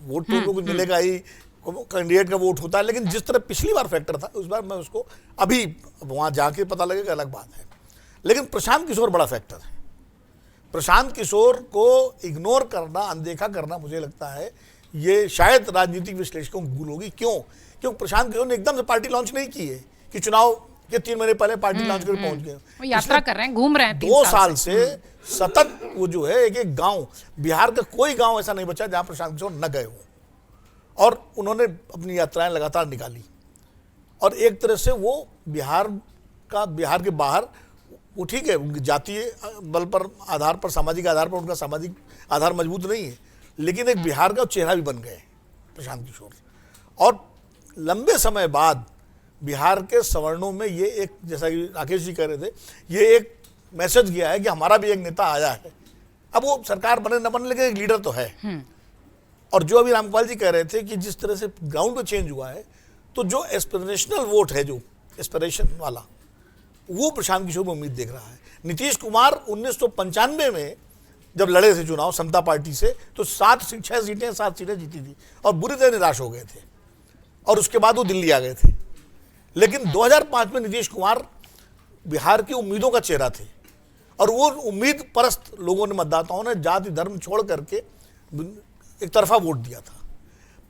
I: वोट तो उनको कुछ मिलेगा ही, कैंडिडेट का वोट होता है, लेकिन जिस तरह पिछली बार फैक्टर था उस बार मैं उसको अभी वहाँ जाके पता लगेगा अलग बात है। लेकिन प्रशांत किशोर बड़ा फैक्टर है। प्रशांत किशोर को इग्नोर करना, अनदेखा करना, मुझे लगता है ये शायद राजनीतिक विश्लेषकों की भूल होगी। क्योंकि प्रशांत किशोर ने एकदम से पार्टी लॉन्च नहीं की है कि चुनाव के 3 महीने पहले पार्टी लॉन्च करके पहुंच गए।
E: वो यात्रा कर रहे हैं, घूम रहे हैं
I: 2 साल से सतत वो जो है एक गांव, बिहार का कोई गांव ऐसा नहीं बचा जहां प्रशांत किशोर न गए हो और उन्होंने अपनी यात्राएं लगातार निकाली। और एक तरह से वो बिहार के बाहर, वो ठीक है उनकी जातीय बल पर आधार पर, सामाजिक आधार पर उनका सामाजिक आधार मजबूत नहीं है, लेकिन एक बिहार का चेहरा भी बन गए प्रशांत किशोर। और लंबे समय बाद बिहार के सवर्णों में ये एक, जैसा कि राकेश जी कह रहे थे, ये एक मैसेज गया है कि हमारा भी एक नेता आया है। अब वो सरकार बने न बने, लेकिन एक लीडर तो है। और जो अभी रामपाल जी कह रहे थे कि जिस तरह से ग्राउंड पे चेंज हुआ है, तो जो एस्पिरेशनल वोट है, जो एस्पिरेशन वाला, वो प्रशांत किशोर में उम्मीद देख रहा है। नीतीश कुमार 1995 में जब लड़े थे चुनाव समता पार्टी से, तो 7 सीटें जीती थी और बुरी तरह निराश हो गए थे और उसके बाद वो दिल्ली आ गए थे। लेकिन 2005 में नीतीश कुमार बिहार की उम्मीदों का चेहरा थे और वो उम्मीद परस्त लोगों ने, मतदाताओं ने जाति धर्म छोड़ करके एक तरफा वोट दिया था।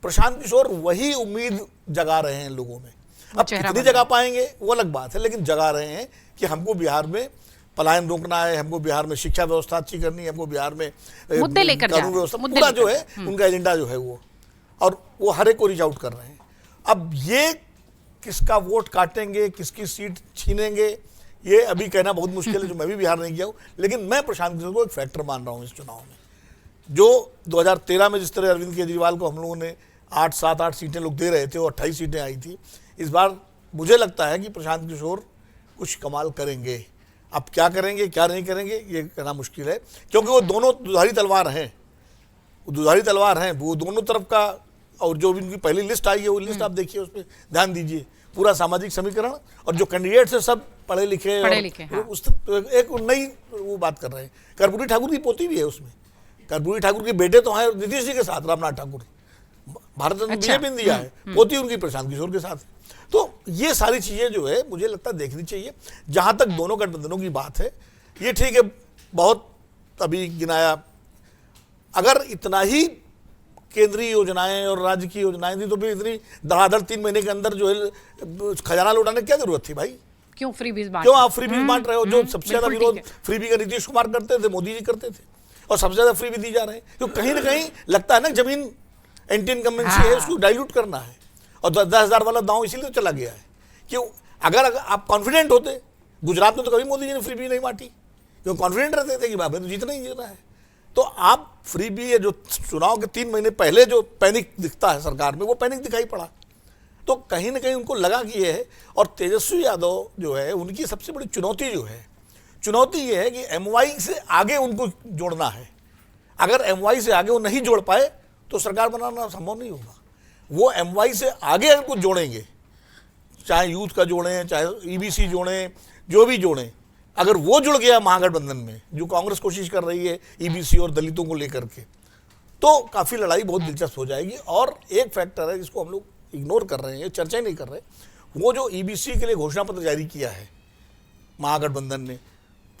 I: प्रशांत किशोर वही उम्मीद जगा रहे हैं लोगों में। अब कितनी जगह पाएंगे वो अलग बात है, लेकिन जगा रहे हैं कि हमको बिहार में पलायन रोकना है, हमको बिहार में शिक्षा व्यवस्था अच्छी करनी है, हमको बिहार में
E: मुद्दे लेकर
I: कानून व्यवस्था, पूरा जो है उनका एजेंडा जो है वो, और वो हर एक को रीच आउट कर रहे हैं। अब ये किसका वोट काटेंगे, किसकी सीट छीनेंगे, ये अभी कहना बहुत मुश्किल है, जो मैं भी बिहार नहीं गया हूँ। लेकिन मैं प्रशांत किशोर को एक फैक्टर मान रहा हूँ इस चुनाव में। जो 2013 में जिस तरह अरविंद केजरीवाल को हम लोगों ने 7-8 सीटें लोग दे रहे थे और 28 सीटें आई थी, इस बार मुझे लगता है कि प्रशांत किशोर कुछ कमाल करेंगे। अब क्या करेंगे क्या नहीं करेंगे ये कहना मुश्किल है, क्योंकि वो दोनों दुधारी तलवार हैं, वो दोनों तरफ का। और जो भी उनकी पहली लिस्ट आई है, वो लिस्ट आप देखिए, उस पर ध्यान दीजिए, पूरा सामाजिक समीकरण, और जो कैंडिडेट्स है सब पढ़े लिखे
E: हाँ।
I: उस एक नई वो बात कर रहे हैं। कर्पूरी ठाकुर की पोती भी है उसमें, कर्पूरी ठाकुर के बेटे तो हैं नीतीश जी के साथ, रामनाथ ठाकुर भारत ने बीजेपी ने दिया है, पोती उनकी प्रशांत किशोर के साथ। तो ये सारी चीजें जो है मुझे लगता है देखनी चाहिए। जहां तक दोनों गठबंधनों की बात है, ये ठीक है, बहुत अभी गिनाया, अगर इतना ही केंद्रीय योजनाएं और राज्य की योजनाएं थी तो फिर इतनी धड़ाधड़ 3 महीने के अंदर जो है खजाना लौटाने की क्या जरूरत थी भाई?
E: क्यों फ्रीबीज
I: बांट रहे हो? जो सबसे ज्यादा विरोध फ्रीबी का नीतीश कुमार करते थे, मोदी जी करते थे, और सबसे ज्यादा फ्रीबी दी जा रहे हैं। तो कहीं ना कहीं लगता है ना जमीन एंटी इनकम्बेंसी है, उसको डाइल्यूट करना है। और 10,000 वाला दांव इसीलिए तो चला गया है कि अगर आप कॉन्फिडेंट होते, गुजरात में तो कभी मोदी जी ने फ्रीबी नहीं बांटी, क्योंकि कॉन्फिडेंट रहते थे कि बाबा तो जीतना ही जीतना है। तो आप फ्रीबी ये जो चुनाव के 3 महीने पहले जो पैनिक दिखता है सरकार में, वो पैनिक दिखाई पड़ा। तो कहीं ना कहीं उनको लगा कि ये है। और तेजस्वी यादव जो है, उनकी सबसे बड़ी चुनौती ये है कि MY से आगे उनको जोड़ना है। अगर MY से आगे वो नहीं जोड़ पाए तो सरकार बनाना संभव नहीं होगा। वो MY से आगे अगर कुछ जोड़ेंगे, चाहे यूथ का जोड़ें, चाहे EBC जोड़ें, जो भी जोड़ें, अगर वो जुड़ गया महागठबंधन में, जो कांग्रेस कोशिश कर रही है EBC और दलितों को लेकर के, तो काफ़ी लड़ाई बहुत दिलचस्प हो जाएगी। और एक फैक्टर है जिसको हम लोग इग्नोर कर रहे हैं, चर्चा ही नहीं कर रहे, वो जो EBC के लिए घोषणा पत्र जारी किया है महागठबंधन ने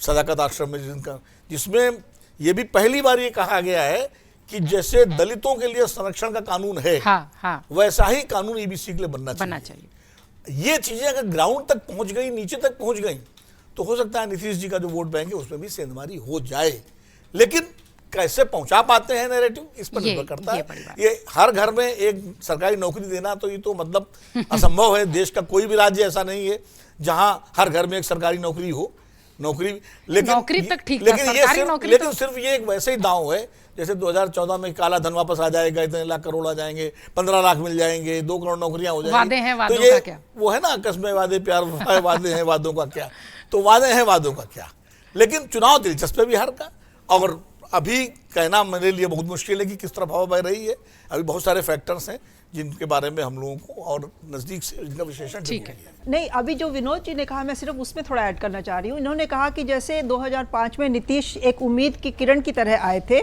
I: सदाकत आश्रम में, जिसमें ये भी पहली बार ये कहा गया है कि जैसे दलितों के लिए संरक्षण का कानून है, वैसा ही कानून EBC के लिए बनना चाहिए। ये चीजें अगर ग्राउंड तक पहुंच गई, नीचे तक पहुंच गई, तो हो सकता है नीतीश जी का जो वोट बैंक है उसमें भी सेंधमारी हो जाए। लेकिन कैसे पहुंचा पाते हैं नैरेटिव, इस पर निर्भर करता है। ये हर घर में एक सरकारी नौकरी देना तो ये तो मतलब असंभव है। देश का कोई भी राज्य ऐसा नहीं है जहां हर घर में एक सरकारी नौकरी हो। लेकिन
E: नौकरी तक ठीक
I: लेकिन
E: था,
I: ये
E: तो...
I: सिर्फ ये एक वैसे ही दांव है जैसे 2014 में काला धन वापस आ जाएगा, इतने लाख करोड़ आ जाएंगे, 15 लाख मिल जाएंगे, 2 करोड़ नौकरियां हो जाएंगी।
E: वादे हैं वादों
I: तो ये
E: का क्या?
I: वो है ना, कस्में वादे प्यार वादे हैं वादों का क्या। तो वादे हैं वादों का क्या, लेकिन चुनाव दिलचस्प है बिहार का। और अभी कहना मेरे लिए बहुत मुश्किल है कि किस तरफ हवा बह रही है। अभी बहुत सारे फैक्टर्स हैं जिनके बारे में हम लोगों को और नजदीक से इनका विश्लेषण ठीक है।
H: नहीं, अभी जो विनोद जी ने कहा मैं सिर्फ उसमें थोड़ा ऐड करना चाह रही हूँ। इन्होंने कहा कि जैसे 2005 में नीतीश एक उम्मीद की किरण की तरह आए थे,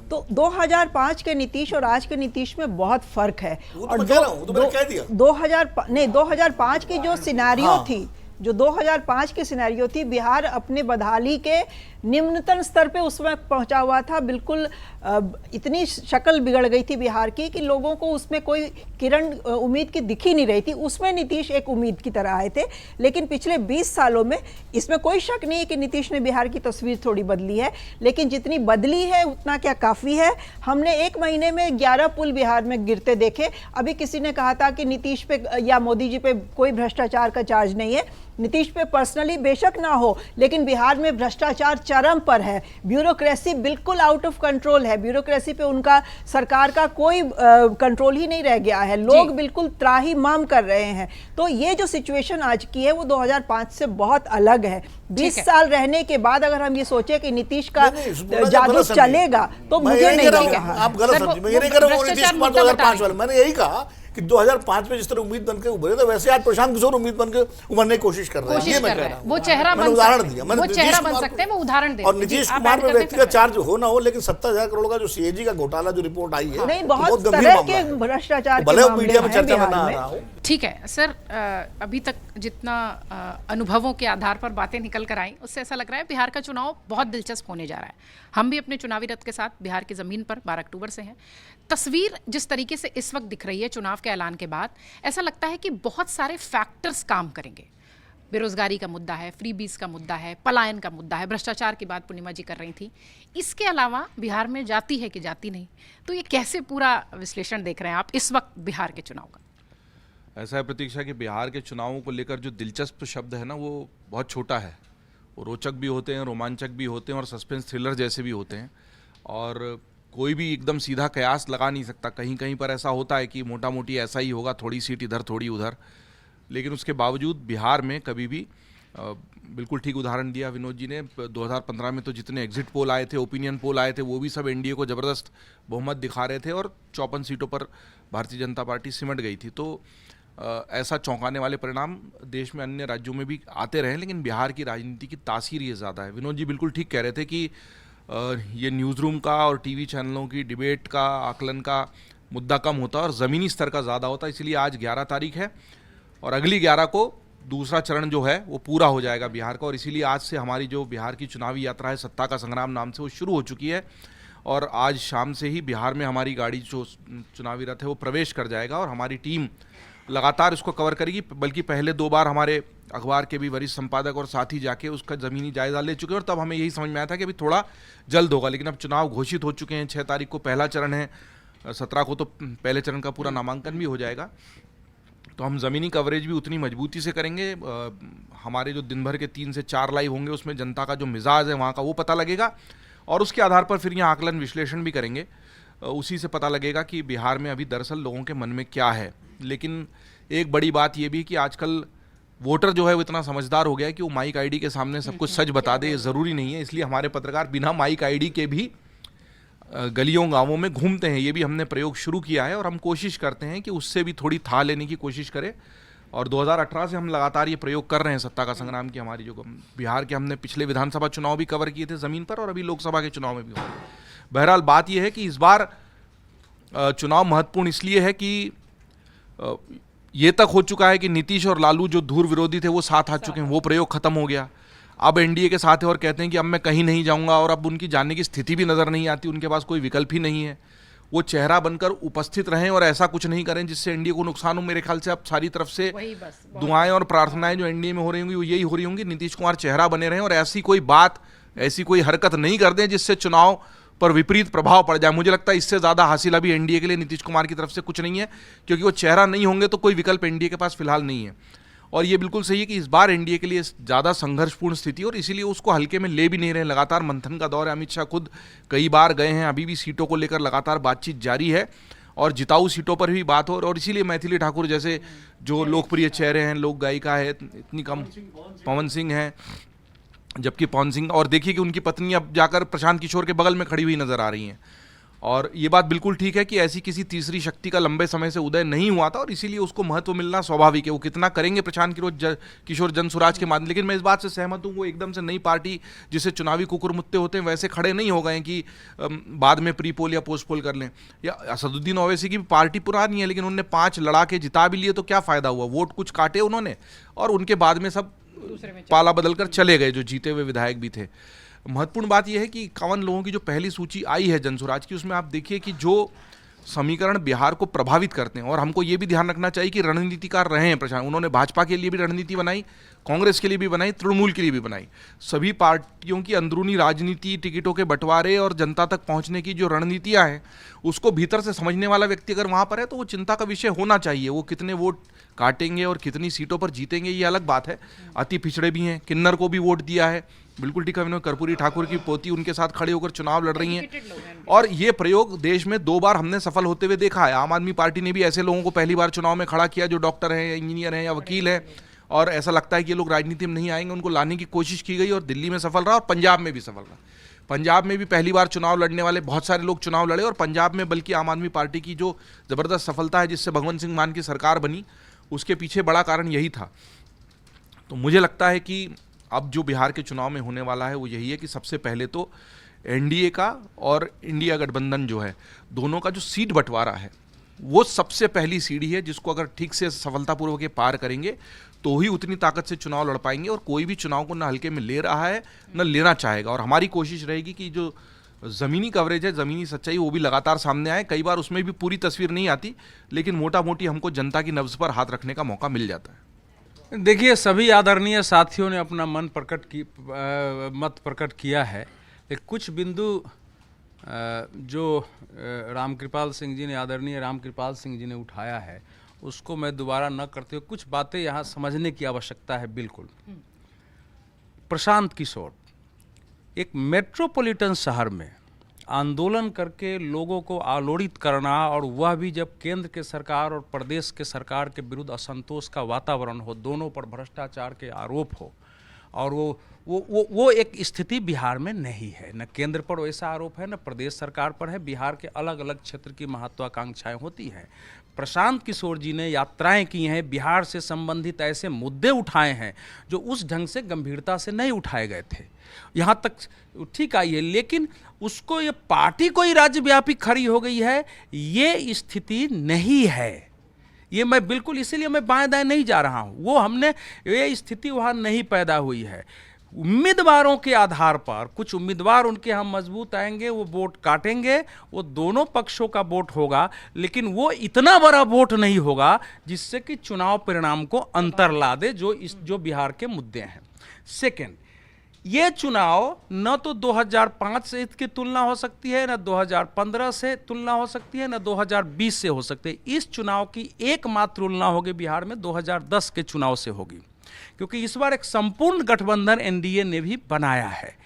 H: तो 2005 के नीतीश और आज के नीतीश में बहुत फर्क है। और 2005 की जो सिनेरियो थी, जो 2005 की सिनेरियो थी, बिहार अपने बदहाली के निम्नतम स्तर पे उसमें पहुंचा हुआ था। बिल्कुल इतनी शक्ल बिगड़ गई थी बिहार की कि लोगों को उसमें कोई किरण उम्मीद की दिख ही नहीं रही थी। उसमें नीतीश एक उम्मीद की तरह आए थे। लेकिन पिछले 20 सालों में इसमें कोई शक नहीं है कि नीतीश ने बिहार की तस्वीर थोड़ी बदली है, लेकिन जितनी बदली है उतना क्या काफ़ी है? हमने 1 महीने में 11 पुल बिहार में गिरते देखे। अभी किसी ने कहा था कि नीतीश पे या मोदी जी पे कोई भ्रष्टाचार का चार्ज नहीं है। नीतीश पे पर्सनली बेशक ना हो, लेकिन बिहार में भ्रष्टाचार चरम पर है। ब्यूरोक्रेसी बिल्कुल आउट ऑफ कंट्रोल है। ब्यूरोक्रेसी पे उनका सरकार का कोई कंट्रोल ही नहीं रह गया है। लोग बिल्कुल त्राहिमाम कर रहे हैं। तो ये जो सिचुएशन आज की है वो 2005 से बहुत अलग है। 20 साल रहने के बाद अगर हम ये सोचे कि नीतीश का जादू चलेगा तो मुझे नहीं लगता।
I: आप गलत समझे, मैं ये नहीं कह रहा हूँ नीतीश कुमार 2005 वाले। मैंने यही कहा कि 2005 में जिस तरह उम्मीद बनकर उभरे थे, वैसे आज प्रशांत किशोर उम्मीद बनकर उभरने की कोशिश कर रहे हैं। ये मैं कह रहा हूं।
E: वो चेहरा बन
I: उदाहरण दिया,
E: वो चेहरा बन सकते हैं, वो उदाहरण दे।
I: और नीतीश कुमार में व्यक्तिगत चार्ज हो ना हो, लेकिन 70,000 करोड़ का जो सीएजी का घोटाला जो रिपोर्ट आई है,
H: नहीं, बहुत तरह के भ्रष्टाचार के मामले
I: मीडिया में चर्चा में ना आ रहा हो।
E: ठीक है सर, अभी तक जितना अनुभवों के आधार पर बातें निकल कर आई, उससे ऐसा लग रहा है बिहार का चुनाव बहुत दिलचस्प होने जा रहा है। हम भी अपने चुनावी रथ के साथ बिहार की ज़मीन पर 12 अक्टूबर से हैं। तस्वीर जिस तरीके से इस वक्त दिख रही है चुनाव के ऐलान के बाद, ऐसा लगता है कि बहुत सारे फैक्टर्स काम करेंगे। बेरोजगारी का मुद्दा है, फ्रीबीज का मुद्दा है, पलायन का मुद्दा है, भ्रष्टाचार की बात पूर्णिमा जी कर रही थी। इसके अलावा बिहार में जाती है कि जाती नहीं, तो ये कैसे पूरा विश्लेषण देख रहे हैं आप इस वक्त बिहार के चुनाव का?
J: ऐसा है प्रतीक्षा कि बिहार के चुनावों को लेकर जो दिलचस्प शब्द है ना, वो बहुत छोटा है। वो रोचक भी होते हैं, रोमांचक भी होते हैं और सस्पेंस थ्रिलर जैसे भी होते हैं। और कोई भी एकदम सीधा कयास लगा नहीं सकता। कहीं कहीं पर ऐसा होता है कि मोटा मोटी ऐसा ही होगा, थोड़ी सीट इधर थोड़ी उधर। लेकिन उसके बावजूद बिहार में कभी भी बिल्कुल ठीक उदाहरण दिया विनोद जी ने। 2015 में तो जितने एग्जिट पोल आए थे, ओपिनियन पोल आए थे, वो भी सब एनडीए को ज़बरदस्त बहुमत दिखा रहे थे और 54 सीटों पर भारतीय जनता पार्टी सिमट गई थी। तो ऐसा चौंकाने वाले परिणाम देश में अन्य राज्यों में भी आते रहे, लेकिन बिहार की राजनीति की तासीर ये ज़्यादा है। विनोद जी बिल्कुल ठीक कह रहे थे कि ये न्यूज़ रूम का और टीवी चैनलों की डिबेट का, आकलन का मुद्दा कम होता है और ज़मीनी स्तर का ज़्यादा होता है। इसलिए आज 11 तारीख है और अगली 11 को दूसरा चरण जो है वो पूरा हो जाएगा बिहार का। और इसीलिए आज से हमारी जो बिहार की चुनावी यात्रा है, सत्ता का संग्राम नाम से, वो शुरू हो चुकी है। और आज शाम से ही बिहार में हमारी गाड़ी जो चुनावी रथ है वो प्रवेश कर जाएगा और हमारी टीम लगातार इसको कवर करेगी। बल्कि पहले 2 बार हमारे अखबार के भी वरिष्ठ संपादक और साथी जाके उसका ज़मीनी जायज़ा ले चुके हैं और तब हमें यही समझ में आया था कि अभी थोड़ा जल्द होगा। लेकिन अब चुनाव घोषित हो चुके हैं। 6 तारीख को पहला चरण है, 17 को तो पहले चरण का पूरा नामांकन भी हो जाएगा। तो हम ज़मीनी कवरेज भी उतनी मजबूती से करेंगे। हमारे जो दिन भर के 3 से 4 लाइव होंगे उसमें जनता का जो मिजाज है वहाँ का वो पता लगेगा और उसके आधार पर फिर यहाँ आकलन विश्लेषण भी करेंगे। उसी से पता लगेगा कि बिहार में अभी दरअसल लोगों के मन में क्या है। लेकिन एक बड़ी बात ये भी कि आजकल वोटर जो है वो इतना समझदार हो गया है कि वो माइक आईडी के सामने सब कुछ सच बता दे, ज़रूरी नहीं है। इसलिए हमारे पत्रकार बिना माइक आईडी के भी गलियों गांवों में घूमते हैं। ये भी हमने प्रयोग शुरू किया है और हम कोशिश करते हैं कि उससे भी थोड़ी था लेने की कोशिश करें। और 2018 से हम लगातार ये प्रयोग कर रहे हैं सत्ता का संग्राम की। हमारी जो बिहार के हमने पिछले विधानसभा चुनाव भी कवर किए थे ज़मीन पर और अभी लोकसभा के चुनाव में भी होंगे। बहरहाल बात यह है कि इस बार चुनाव महत्वपूर्ण इसलिए है कि ये तक हो चुका है कि नीतीश और लालू जो धुर विरोधी थे वो साथ आ चुके हैं, वो प्रयोग खत्म हो गया। अब एनडीए के साथ है और कहते हैं कि अब मैं कहीं नहीं जाऊंगा और अब उनकी जाने की स्थिति भी नज़र नहीं आती, उनके पास कोई विकल्प ही नहीं है। वो चेहरा बनकर उपस्थित रहें और ऐसा कुछ नहीं करें जिससे एनडीए को नुकसान हो। मेरे ख्याल से अब सारी तरफ से दुआएं और प्रार्थनाएं जो एनडीए में हो रही होंगी वो यही हो रही होंगी, नीतीश कुमार चेहरा बने रहें और ऐसी कोई बात, ऐसी कोई हरकत नहीं कर दें जिससे चुनाव पर विपरीत प्रभाव पड़ जाए। मुझे लगता है इससे ज़्यादा हासिल अभी एनडीए के लिए नीतीश कुमार की तरफ से कुछ नहीं है, क्योंकि वो चेहरा नहीं होंगे तो कोई विकल्प एनडीए के पास फिलहाल नहीं है। और ये बिल्कुल सही है कि इस बार एनडीए के लिए ज़्यादा संघर्षपूर्ण स्थिति, और इसीलिए उसको हल्के में ले भी नहीं रहे। लगातार मंथन का दौर है, अमित शाह खुद कई बार गए हैं, अभी भी सीटों को लेकर लगातार बातचीत जारी है और जिताऊ सीटों पर भी बात हो। और इसीलिए मैथिली ठाकुर जैसे जो लोकप्रिय चेहरे हैं, लोक गायिका है इतनी कम, पवन सिंह हैं, जबकि पवन सिंह, और देखिए कि उनकी पत्नी अब जाकर प्रशांत किशोर के बगल में खड़ी हुई नजर आ रही हैं। और ये बात बिल्कुल ठीक है कि ऐसी किसी तीसरी शक्ति का लंबे समय से उदय नहीं हुआ था, और इसीलिए उसको महत्व मिलना स्वाभाविक है। वो कितना करेंगे प्रशांत किशोर जनसुराज के माध्यम, लेकिन मैं इस बात से सहमत हूँ, वो एकदम से नई पार्टी जिसे चुनावी कुकुरमुत्ते होते हैं वैसे खड़े नहीं हो गए कि बाद में प्री पोल या पोस्ट पोल कर लें। या असदुद्दीन ओवैसी की पार्टी पुरानी है, लेकिन उन्होंने 5 लड़ा के जिता भी लिए, तो क्या फायदा हुआ? वोट कुछ काटे उन्होंने, और उनके बाद में सब पाला बदल कर चले गए जो जीते हुए विधायक भी थे। महत्वपूर्ण बात यह है कि 51 लोगों की जो पहली सूची आई है जनसुराज की, उसमें आप देखिए कि जो समीकरण बिहार को प्रभावित करते हैं, और हमको ये भी ध्यान रखना चाहिए कि रणनीतिकार रहे हैं प्रशांत। उन्होंने भाजपा के लिए भी रणनीति बनाई, कांग्रेस के लिए भी बनाई, तृणमूल के लिए भी बनाई। सभी पार्टियों की अंदरूनी राजनीति, टिकटों के बंटवारे और जनता तक पहुंचने की जो रणनीतियां हैं, उसको भीतर से समझने वाला व्यक्ति अगर वहां पर है तो वो चिंता का विषय होना चाहिए। वो कितने वोट काटेंगे और कितनी सीटों पर जीतेंगे ये अलग बात है। अति पिछड़े भी हैं, किन्नर को भी वोट दिया है, बिल्कुल ठीक है। विनोद कर्पूरी ठाकुर की पोती उनके साथ खड़े होकर चुनाव लड़ रही हैं, और ये प्रयोग देश में 2 बार हमने सफल होते हुए देखा है। आम आदमी पार्टी ने भी ऐसे लोगों को पहली बार चुनाव में खड़ा किया जो डॉक्टर हैं या इंजीनियर हैं या वकील हैं, और ऐसा लगता है कि ये लोग राजनीति में नहीं आएंगे, उनको लाने की कोशिश की गई और दिल्ली में सफल रहा और पंजाब में भी सफल रहा। पंजाब में भी पहली बार चुनाव लड़ने वाले बहुत सारे लोग चुनाव लड़े, और पंजाब में बल्कि आम आदमी पार्टी की जो ज़बरदस्त सफलता है जिससे भगवंत सिंह मान की सरकार बनी, उसके पीछे बड़ा कारण यही था। तो मुझे लगता है कि अब जो बिहार के चुनाव में होने वाला है वो यही है कि सबसे पहले तो एनडीए का और इंडिया गठबंधन जो है, दोनों का जो सीट बंटवारा है वो सबसे पहली सीढ़ी है, जिसको अगर ठीक से सफलतापूर्वक ये पार करेंगे तो ही उतनी ताकत से चुनाव लड़ पाएंगे। और कोई भी चुनाव को न हल्के में ले रहा है न लेना चाहेगा, और हमारी कोशिश रहेगी कि जो ज़मीनी कवरेज है, ज़मीनी सच्चाई, वो भी लगातार सामने आए। कई बार उसमें भी पूरी तस्वीर नहीं आती, लेकिन मोटा मोटी हमको जनता की नब्ज़ पर हाथ रखने का मौका मिल जाता है।
F: देखिए, सभी आदरणीय साथियों ने अपना मत प्रकट किया है। कुछ बिंदु जो रामकृपाल सिंह जी ने, आदरणीय रामकृपाल सिंह जी ने उठाया है, उसको मैं दोबारा न करते हुए कुछ बातें यहाँ समझने की आवश्यकता है। बिल्कुल, प्रशांत किशोर एक मेट्रोपॉलिटन शहर में आंदोलन करके लोगों को आलोड़ित करना, और वह भी जब केंद्र के सरकार और प्रदेश के सरकार के विरुद्ध असंतोष का वातावरण हो, दोनों पर भ्रष्टाचार के आरोप हो, और वो एक स्थिति बिहार में नहीं है। न केंद्र पर वैसा आरोप है, न प्रदेश सरकार पर है। बिहार के अलग अलग क्षेत्र की महत्वाकांक्षाएं होती हैं। प्रशांत किशोर जी ने यात्राएं की हैं, बिहार से संबंधित ऐसे मुद्दे उठाए हैं जो उस ढंग से गंभीरता से नहीं उठाए गए थे। यहाँ तक ठीक आई है, लेकिन उसको ये पार्टी कोई राज्यव्यापी खड़ी हो गई है, ये स्थिति नहीं है। ये मैं बिल्कुल, इसीलिए मैं बाएं दाएं नहीं जा रहा हूँ। वो हमने, ये स्थिति वहाँ नहीं पैदा हुई है। उम्मीदवारों के आधार पर कुछ उम्मीदवार उनके यहाँ मजबूत आएंगे, वो वोट काटेंगे, वो दोनों पक्षों का वोट होगा, लेकिन वो इतना बड़ा वोट नहीं होगा जिससे कि चुनाव परिणाम को अंतर ला दे, जो बिहार के मुद्दे हैं। सेकेंड, ये चुनाव न तो 2005 से इसकी तुलना हो सकती है, न 2015 से तुलना हो सकती है, न 2020 से हो सकती है। इस चुनाव की एकमात्र तुलना होगी बिहार में 2010 के चुनाव से होगी, क्योंकि इस बार एक संपूर्ण गठबंधन एनडीए ने भी बनाया है।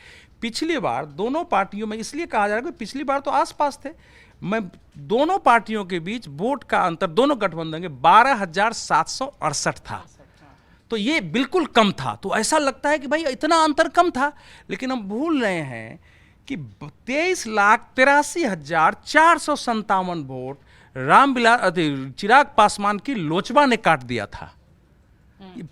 F: पिछली बार दोनों पार्टियों में, इसलिए कहा जा रहा है कि पिछली बार तो आसपास थे, मैं दोनों पार्टियों के बीच वोट का अंतर दोनों गठबंधन के 12,768 था, तो ये बिल्कुल कम था। तो ऐसा लगता है कि भाई इतना अंतर कम था, लेकिन हम भूल रहे हैं कि 23,83,457 वोट चिराग पासवान की लोजपा ने काट दिया था।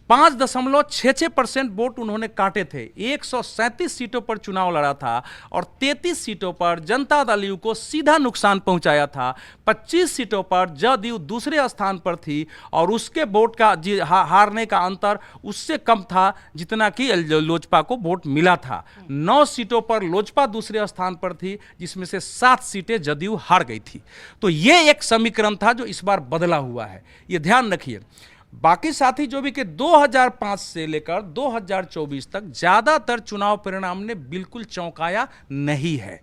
F: 5.66% वोट उन्होंने काटे थे। 137 सीटों पर चुनाव लड़ा था और 33 सीटों पर जनता दल यू को सीधा नुकसान पहुंचाया था। 25 सीटों पर जदयू दूसरे स्थान पर थी और उसके वोट का हारने का अंतर उससे कम था जितना कि लोजपा को वोट मिला था। 9 सीटों पर लोजपा दूसरे स्थान पर थी, जिसमें से 7 सीटें जदयू हार गई थी। तो ये एक समीकरण था जो इस बार बदला हुआ है, ये ध्यान रखिए। बाकी साथी जो भी कि 2005 से लेकर 2024 तक ज्यादातर चुनाव परिणाम ने बिल्कुल चौंकाया नहीं है।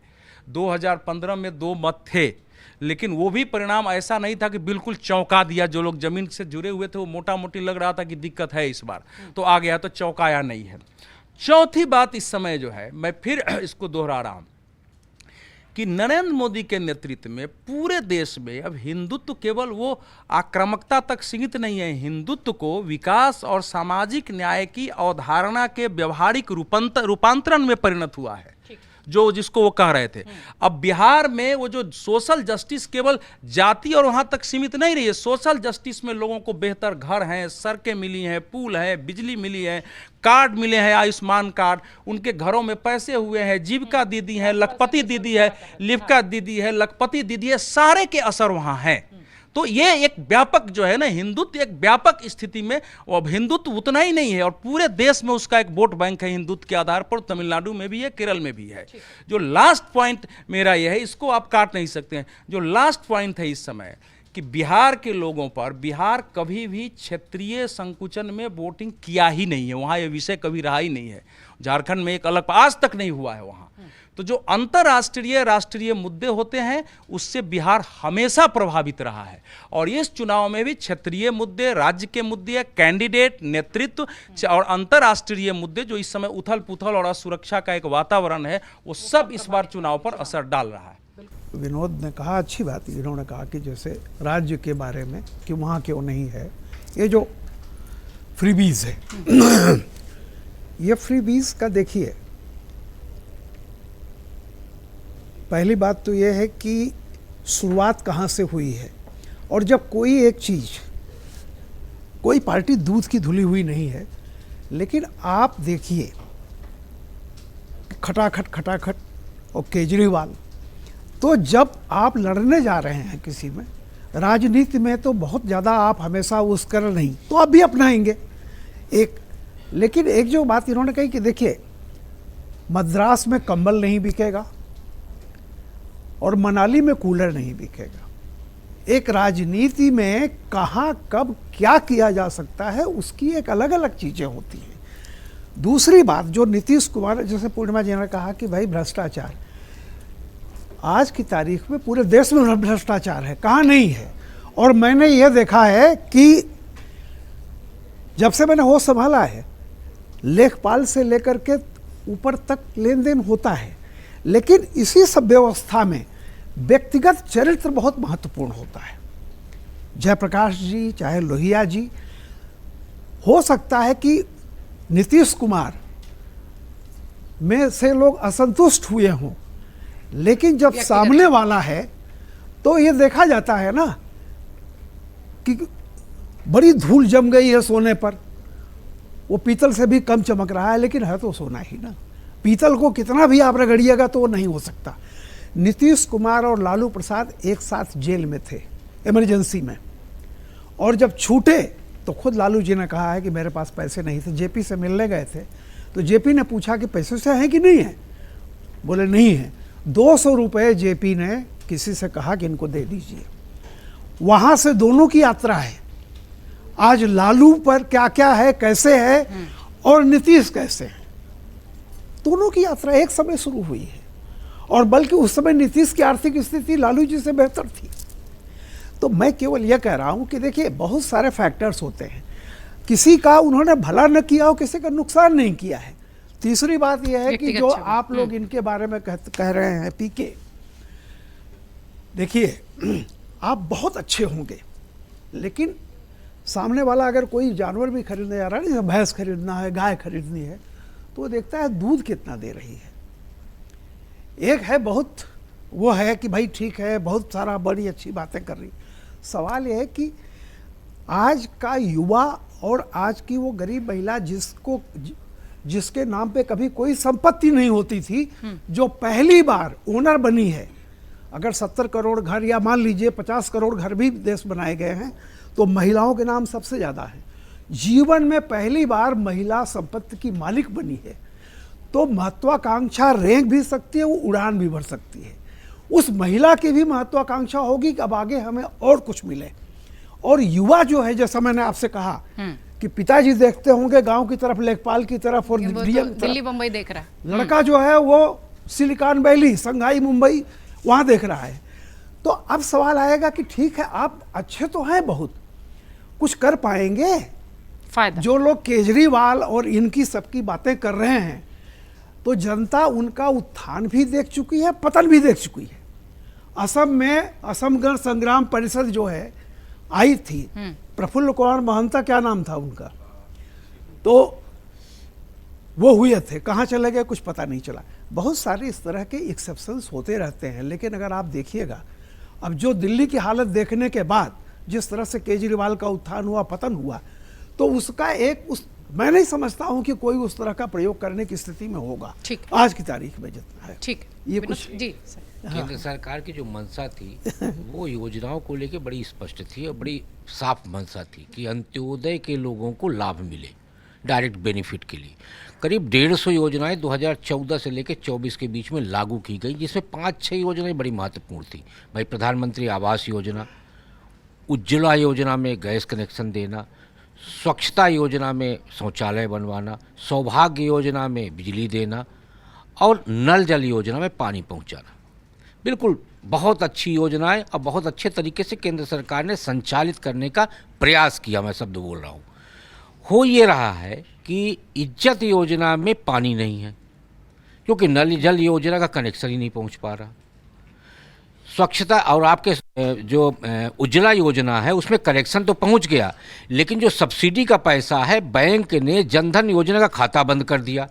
F: 2015 में 2 मत थे, लेकिन वो भी परिणाम ऐसा नहीं था कि बिल्कुल चौंका दिया। जो लोग जमीन से जुड़े हुए थे वो मोटा मोटी लग रहा था कि दिक्कत है इस बार, तो आ गया, तो चौंकाया नहीं है। चौथी बात इस समय जो है, मैं फिर इसको दोहरा रहा हूं कि नरेंद्र मोदी के नेतृत्व में पूरे देश में अब हिंदुत्व केवल वो आक्रामकता तक सीमित नहीं है, हिंदुत्व को विकास और सामाजिक न्याय की अवधारणा के व्यवहारिक रूपांतरण में परिणत हुआ है, जो जिसको वो कह रहे थे। अब बिहार में वो जो सोशल जस्टिस केवल जाति और वहां तक सीमित नहीं रही है, सोशल जस्टिस में लोगों को बेहतर घर हैं, सड़कें मिली हैं, पुल है, बिजली मिली है, कार्ड मिले हैं, आयुष्मान कार्ड, उनके घरों में पैसे हुए हैं, जीविका दीदी है, लखपति दीदी है, लिविका दीदी है, लखपति दीदी है, सारे के असर वहां हैं। तो ये एक व्यापक जो है ना, हिंदुत्व एक व्यापक स्थिति में, अब हिंदुत्व उतना ही नहीं है और पूरे देश में उसका एक वोट बैंक है हिंदुत्व के आधार पर, तमिलनाडु में भी है, केरल में भी है। जो लास्ट पॉइंट मेरा यह है, इसको आप काट नहीं सकते हैं, जो लास्ट पॉइंट है इस समय कि बिहार के लोगों पर, बिहार कभी भी क्षेत्रीय संकुचन में वोटिंग किया ही नहीं है, वहाँ ये विषय कभी रहा ही नहीं है। झारखंड में एक अलग, आज तक नहीं हुआ है वहाँ। तो जो अंतर्राष्ट्रीय राष्ट्रीय मुद्दे होते हैं उससे बिहार हमेशा प्रभावित रहा है, और इस चुनाव में भी क्षेत्रीय मुद्दे, राज्य के मुद्दे, कैंडिडेट, नेतृत्व और अंतर्राष्ट्रीय मुद्दे जो इस समय उथल पुथल और असुरक्षा का एक वातावरण है, वो सब इस बार चुनाव पर असर डाल रहा है।
K: विनोद ने कहा, अच्छी बात है, इन्होंने कहा कि जैसे राज्य के बारे में कि वहाँ क्यों नहीं है ये जो फ्रीबीज है ये फ्रीबीज का देखिए, पहली बात तो ये है कि शुरुआत कहाँ से हुई है, और जब कोई एक चीज़, कोई पार्टी दूध की धुली हुई नहीं है, लेकिन आप देखिए खटाखट और केजरीवाल, तो जब आप लड़ने जा रहे हैं किसी में, राजनीति में तो बहुत ज़्यादा आप हमेशा उस कर नहीं, तो आप भी अपनाएंगे एक। लेकिन एक जो बात इन्होंने कही कि देखिए मद्रास में कंबल नहीं बिकेगा और मनाली में कूलर नहीं बिकेगा। एक राजनीति में कहाँ कब क्या किया जा सकता है उसकी एक अलग अलग चीज़ें होती हैं। दूसरी बात जो नीतीश कुमार, जैसे पूर्णिमा जी ने कहा कि भाई भ्रष्टाचार, आज की तारीख में पूरे देश में भ्रष्टाचार है, कहाँ नहीं है। और मैंने ये देखा है कि जब से मैंने होश संभाला है, लेखपाल से लेकर के ऊपर तक लेन देन होता है, लेकिन इसी सब व्यवस्था में व्यक्तिगत चरित्र बहुत महत्वपूर्ण होता है। जयप्रकाश जी चाहे लोहिया जी, हो सकता है कि नीतीश कुमार में से लोग असंतुष्ट हुए हों, लेकिन जब सामने वाला है तो ये देखा जाता है ना कि बड़ी धूल जम गई है सोने पर, वो पीतल से भी कम चमक रहा है, लेकिन है तो सोना ही ना। पीतल को कितना भी आप रगड़िएगा तो वो नहीं हो सकता। नीतीश कुमार और लालू प्रसाद एक साथ जेल में थे इमरजेंसी में, और जब छूटे तो खुद लालू जी ने कहा है कि मेरे पास पैसे नहीं थे। जेपी से मिलने गए थे तो जेपी ने पूछा कि पैसे से हैं कि नहीं है, बोले नहीं है। 200 रुपये जेपी ने किसी से कहा कि इनको दे दीजिए। वहाँ से दोनों की यात्रा है। आज लालू पर क्या क्या है, कैसे है, और नीतीश कैसे है, दोनों की यात्रा एक समय शुरू हुई है। और बल्कि उस समय नीतीश की आर्थिक स्थिति लालू जी से बेहतर थी। तो मैं केवल यह कह रहा हूं कि देखिए बहुत सारे फैक्टर्स होते हैं, किसी का उन्होंने भला न किया हो, किसी का नुकसान नहीं किया है। तीसरी बात यह है कि जो आप लोग इनके बारे में कह रहे हैं पीके, देखिए आप बहुत अच्छे होंगे, लेकिन सामने वाला अगर कोई जानवर भी खरीदने जा रहा है, जैसे भैंस खरीदना है, गाय खरीदनी है, तो वो देखता है दूध कितना दे रही है। एक है बहुत, वो है कि भाई ठीक है, बहुत सारा बड़ी अच्छी बातें कर रही। सवाल यह है कि आज का युवा और आज की वो गरीब महिला जिसके नाम पे कभी कोई संपत्ति नहीं होती थी, जो पहली बार ओनर बनी है, अगर 70 करोड़ घर या मान लीजिए 50 करोड़ घर भी देश बनाए गए हैं, तो महिलाओं के नाम सबसे ज़्यादा है। जीवन में पहली बार महिला संपत्ति की मालिक बनी है, तो महत्वाकांक्षा रेंग भी सकती है, वो उड़ान भी भर सकती है। उस महिला की भी महत्वाकांक्षा होगी कि अब आगे हमें और कुछ मिले। और युवा जो है, जैसा मैंने आपसे कहा कि पिताजी देखते होंगे गांव की तरफ, लेखपाल की तरफ और
E: दिल्ली बम्बई देख रहा है,
K: लड़का जो है वो सिलिकॉन वैली, संघाई, मुंबई, वहाँ देख रहा है। तो अब सवाल आएगा कि ठीक है, आप अच्छे तो हैं, बहुत कुछ कर पाएंगे?
E: फायदा
K: जो लोग केजरीवाल और इनकी सबकी बातें कर रहे हैं, तो जनता उनका उत्थान भी देख चुकी है, पतन भी देख चुकी है। असम में असम गण संग्राम परिषद जो है आई थी, प्रफुल्ल कुमार महंता क्या नाम था उनका, तो वो हुए थे, कहाँ चले गए कुछ पता नहीं चला। बहुत सारे इस तरह के एक्सेप्शंस होते रहते हैं। लेकिन अगर आप देखिएगा, अब जो दिल्ली की हालत देखने के बाद जिस तरह से केजरीवाल का उत्थान हुआ, पतन हुआ, तो उसका मैं नहीं समझता हूं कि कोई उस तरह का प्रयोग करने की स्थिति में होगा आज की तारीख में जितना है।
E: ठीक,
K: ये कुछ
E: जी
G: केंद्र सरकार की जो मंशा थी वो योजनाओं को लेके बड़ी स्पष्ट थी और बड़ी साफ मंशा थी कि अंत्योदय के लोगों को लाभ मिले डायरेक्ट बेनिफिट के लिए। करीब 150 योजनाएं 2014 से लेकर 24 के बीच में लागू की गई, जिसमें 5-6 योजनाएं बड़ी महत्वपूर्ण थी। भाई, प्रधानमंत्री आवास योजना, उज्ज्वला योजना में गैस कनेक्शन देना, स्वच्छता योजना में शौचालय बनवाना, सौभाग्य योजना में बिजली देना और नल जल योजना में पानी पहुंचाना। बिल्कुल बहुत अच्छी योजनाएं और बहुत अच्छे तरीके से केंद्र सरकार ने संचालित करने का प्रयास किया, मैं शब्द बोल रहा हूँ। हो ये रहा है कि इज्जत योजना में पानी नहीं है, क्योंकि नल जल योजना का कनेक्शन ही नहीं पहुंच पा रहा। स्वच्छता और आपके जो उज्ज्वला योजना है उसमें कनेक्शन तो पहुंच गया, लेकिन जो सब्सिडी का पैसा है, बैंक ने जनधन योजना का खाता बंद कर दिया,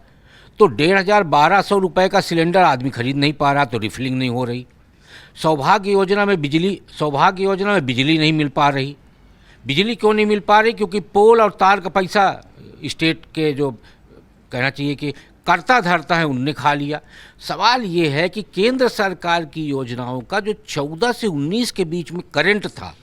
G: तो 1,500-1,200 रुपये का सिलेंडर आदमी खरीद नहीं पा रहा, तो रिफिलिंग नहीं हो रही। सौभाग्य योजना में बिजली नहीं मिल पा रही। बिजली क्यों नहीं मिल पा रही? क्योंकि पोल और तार का पैसा स्टेट के जो कहना चाहिए कि करता धरता है उनने खा लिया। सवाल ये है कि केंद्र सरकार की योजनाओं का जो 14 से 19 के बीच में करंट था,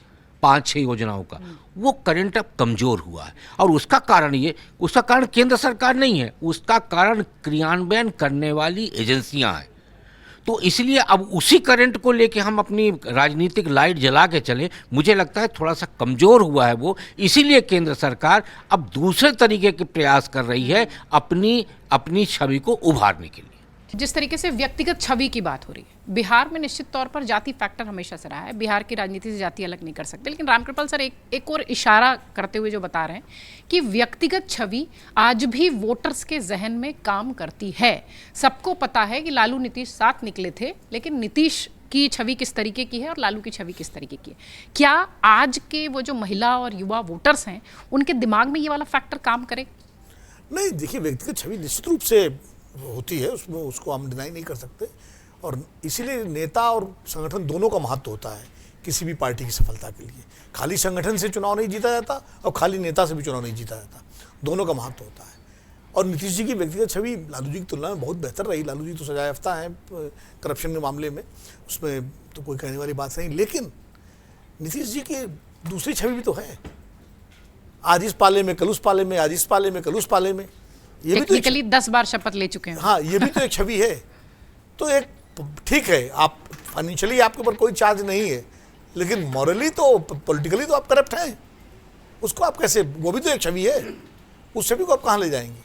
G: 5-6 योजनाओं का, वो करंट अब कमज़ोर हुआ है। और उसका कारण केंद्र सरकार नहीं है, उसका कारण क्रियान्वयन करने वाली एजेंसियां हैं। तो इसलिए अब उसी करंट को लेके हम अपनी राजनीतिक लाइट जला के चलें, मुझे लगता है थोड़ा सा कमज़ोर हुआ है वो। इसीलिए केंद्र सरकार अब दूसरे तरीके के प्रयास कर रही है अपनी छवि को उभारने के लिए।
E: जिस तरीके से व्यक्तिगत छवि की बात हो रही है, बिहार में निश्चित तौर पर जाति फैक्टर हमेशा से रहा है। बिहार की राजनीति से जाति अलग नहीं कर सकते। लेकिन रामकृपाल सर एक और इशारा करते हुए जो बता रहे हैं कि व्यक्तिगत छवि आज भी वोटर्स के जहन में काम करती है। सबको पता है कि लालू नीतीश साथ निकले थे, लेकिन नीतीश की छवि किस तरीके की है और लालू की छवि किस तरीके की है। क्या आज के वो जो महिला और युवा वोटर्स हैं, उनके दिमाग में ये वाला फैक्टर काम करे?
I: नहीं, देखिए, व्यक्तिगत छवि निश्चित रूप से होती है, उसमें उसको हम डिनाई नहीं कर सकते। और इसीलिए नेता और संगठन दोनों का महत्व होता है किसी भी पार्टी की सफलता के लिए। खाली संगठन से चुनाव नहीं जीता जाता और खाली नेता से भी चुनाव नहीं जीता जाता, दोनों का महत्व होता है। और नीतीश जी की व्यक्तिगत छवि लालू जी की तुलना में बहुत बेहतर रही। लालू जी तो सजा याफ्ता हैं करप्शन के मामले में, उसमें तो कोई कहने वाली बात नहीं। लेकिन नीतीश जी की दूसरी छवि भी तो है, आज इस पाले में कल उस पाले में, आज इस पाले में कल उस पाले में। ये भी तो
E: 10 बार शपथ ले चुके हैं।
I: हाँ, ये भी तो एक छवि है। तो एक ठीक है, आप फाइनेंशियली आपके ऊपर कोई चार्ज नहीं है, लेकिन मॉरली तो पॉलिटिकली तो आप करप्ट हैं। उसको आप कैसे, वो भी तो एक छवि है, उस छवि को आप कहाँ ले जाएंगे?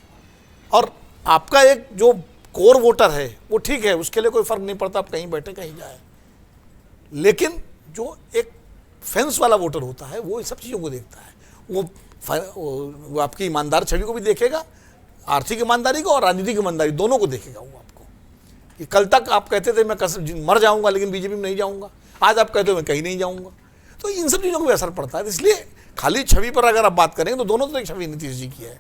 I: और आपका एक जो कोर वोटर है वो ठीक है, उसके लिए कोई फर्क नहीं पड़ता आप कहीं बैठे कहीं जाए। लेकिन जो एक फेंस वाला वोटर होता है वो इन सब चीज़ों को देखता है। वो आपकी ईमानदार छवि को भी देखेगा, आर्थिक ईमानदारी को और राजनीतिक ईमानदारी दोनों को देखेगा वो आपको। कि कल तक आप कहते थे मैं मर जाऊंगा लेकिन बीजेपी में नहीं जाऊंगा, आज आप कहते हो मैं कहीं नहीं जाऊंगा। तो इन सब चीज़ों को भी असर पड़ता है। इसलिए खाली छवि पर अगर आप बात करें तो दोनों तो एक छवि नीतीश जी की है।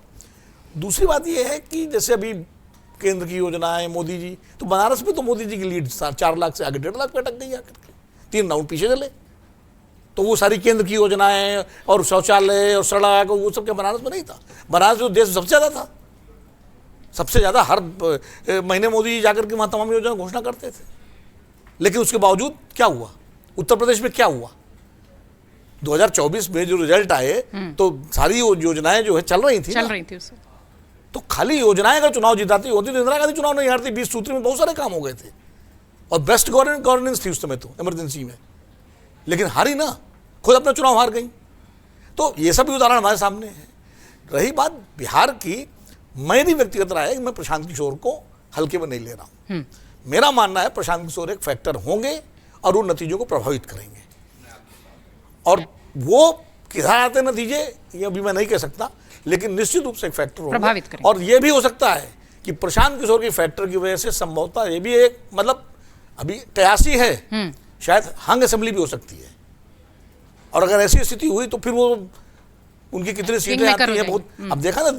I: दूसरी बात यह है कि जैसे अभी केंद्र की योजनाएं मोदी जी, तो बनारस में तो मोदी जी की लीड 4 लाख से आगे 1.5 लाख पे अटक गई आकर के, 3 राउंड पीछे चले। तो वो सारी केंद्र की योजनाएं और शौचालय और सड़क, वो सब क्या बनारस में नहीं था? बनारस जो देश में सबसे ज़्यादा था, सबसे ज़्यादा हर महीने मोदी जी जाकर के वहाँ तमाम योजना घोषणा करते थे। लेकिन उसके बावजूद क्या हुआ? उत्तर प्रदेश में क्या हुआ? 2024 में जो रिजल्ट आए तो सारी योजनाएं जो है चल रही थी उससे। तो खाली योजनाएं अगर चुनाव जिताती होती तो इंदिरा गांधी चुनाव नहीं हारती। 20 सूत्री में बहुत सारे काम हो गए थे और बेस्ट गवर्नेंस थी उस समय तो इमरजेंसी में, लेकिन हारी ना, खुद अपना चुनाव हार गई। तो ये सब भी उदाहरण हमारे सामने है। रही बात बिहार की, मेरी व्यक्तिगत राय है कि मैं प्रशांत किशोर को हल्के में नहीं ले रहा हूँ। मेरा मानना है प्रशांत किशोर एक फैक्टर होंगे और उन नतीजों को प्रभावित करेंगे। और वो किधर आते नतीजे ये अभी मैं नहीं कह सकता, लेकिन निश्चित रूप से एक फैक्टर होंगे। और ये भी हो सकता है कि प्रशांत किशोर की फैक्टर की वजह से संभवतः ये भी एक मतलब अभी कयासी है, शायद हंग असेंबली भी हो सकती है। और अगर ऐसी स्थिति हुई तो फिर वो उनकी कितनी सीटें आती हैं बहुत। अब देखा ना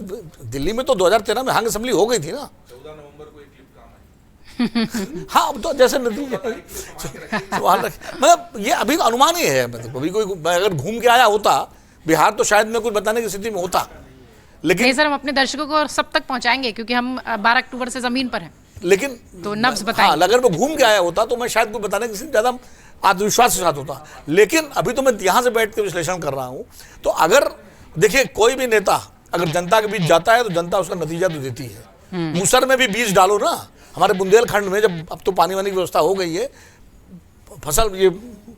I: दिल्ली में तो 2013 में हंग असेंबली हो गई थी ना।
J: 14 नवंबर को एक क्लिप काम है।
I: हाँ, अब तो जैसे मतलब ये अभी अनुमान ही है। मतलब अभी कोई अगर घूम के आया होता बिहार तो शायद मैं कुछ बताने की स्थिति में होता, लेकिन
E: नहीं सर, हम अपने दर्शकों को सब तक पहुंचाएंगे क्योंकि हम 12 अक्टूबर से जमीन पर हैं।
I: लेकिन
E: तो नब्ज बताएं।
I: हाँ, अगर मैं घूम के आया होता तो मैं शायद कुछ बताने की स्थिति ज्यादा आत्मविश्वास के साथ होता। लेकिन अभी तो मैं यहाँ से बैठ के विश्लेषण कर रहा हूँ। तो अगर देखिए कोई भी नेता अगर जनता के बीच जाता है तो जनता उसका नतीजा तो देती है। मूसर में भी बीज डालो ना। हमारे बुंदेलखंड में जब अब तो पानी वानी की व्यवस्था हो गई है, फसल ये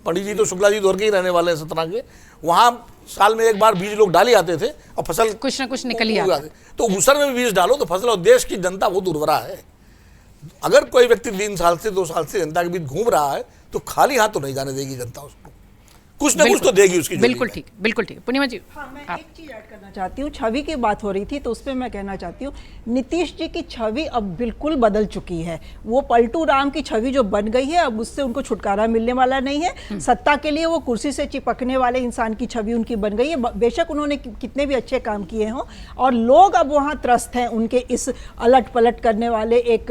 I: पंडित जी तो शुक्ला जी दौर के ही रहने वाले हैं सतना के, वहाँ साल में एक बार बीज लोग डाले आते थे और फसल
E: कुछ ना कुछ निकल ही आता।
I: तो मूसर में भी बीज डालो तो फसल, और देश की जनता बहुत उर्वरा है। अगर कोई व्यक्ति 3 साल से 2 साल से जनता के बीच घूम रहा है तो खाली हाथ तो नहीं जाने देगी जनता उसको, कुछ ना कुछ तो देगी उसकी।
E: बिल्कुल ठीक, बिल्कुल ठीक। पूर्णिमा जी,
H: हाँ, मैं एक चीज ऐड करना चाहती हूँ। छवि की बात हो रही थी तो उस पर मैं कहना चाहती हूँ नीतीश जी की छवि अब बिल्कुल बदल चुकी है। वो पलटू राम की छवि जो बन गई है अब उससे उनको छुटकारा मिलने वाला नहीं है। सत्ता के लिए वो कुर्सी से चिपकने वाले इंसान की छवि उनकी बन गई है। बेशक उन्होंने कितने भी अच्छे काम किए हों, और लोग अब वहाँ त्रस्त हैं उनके इस अलट पलट करने वाले एक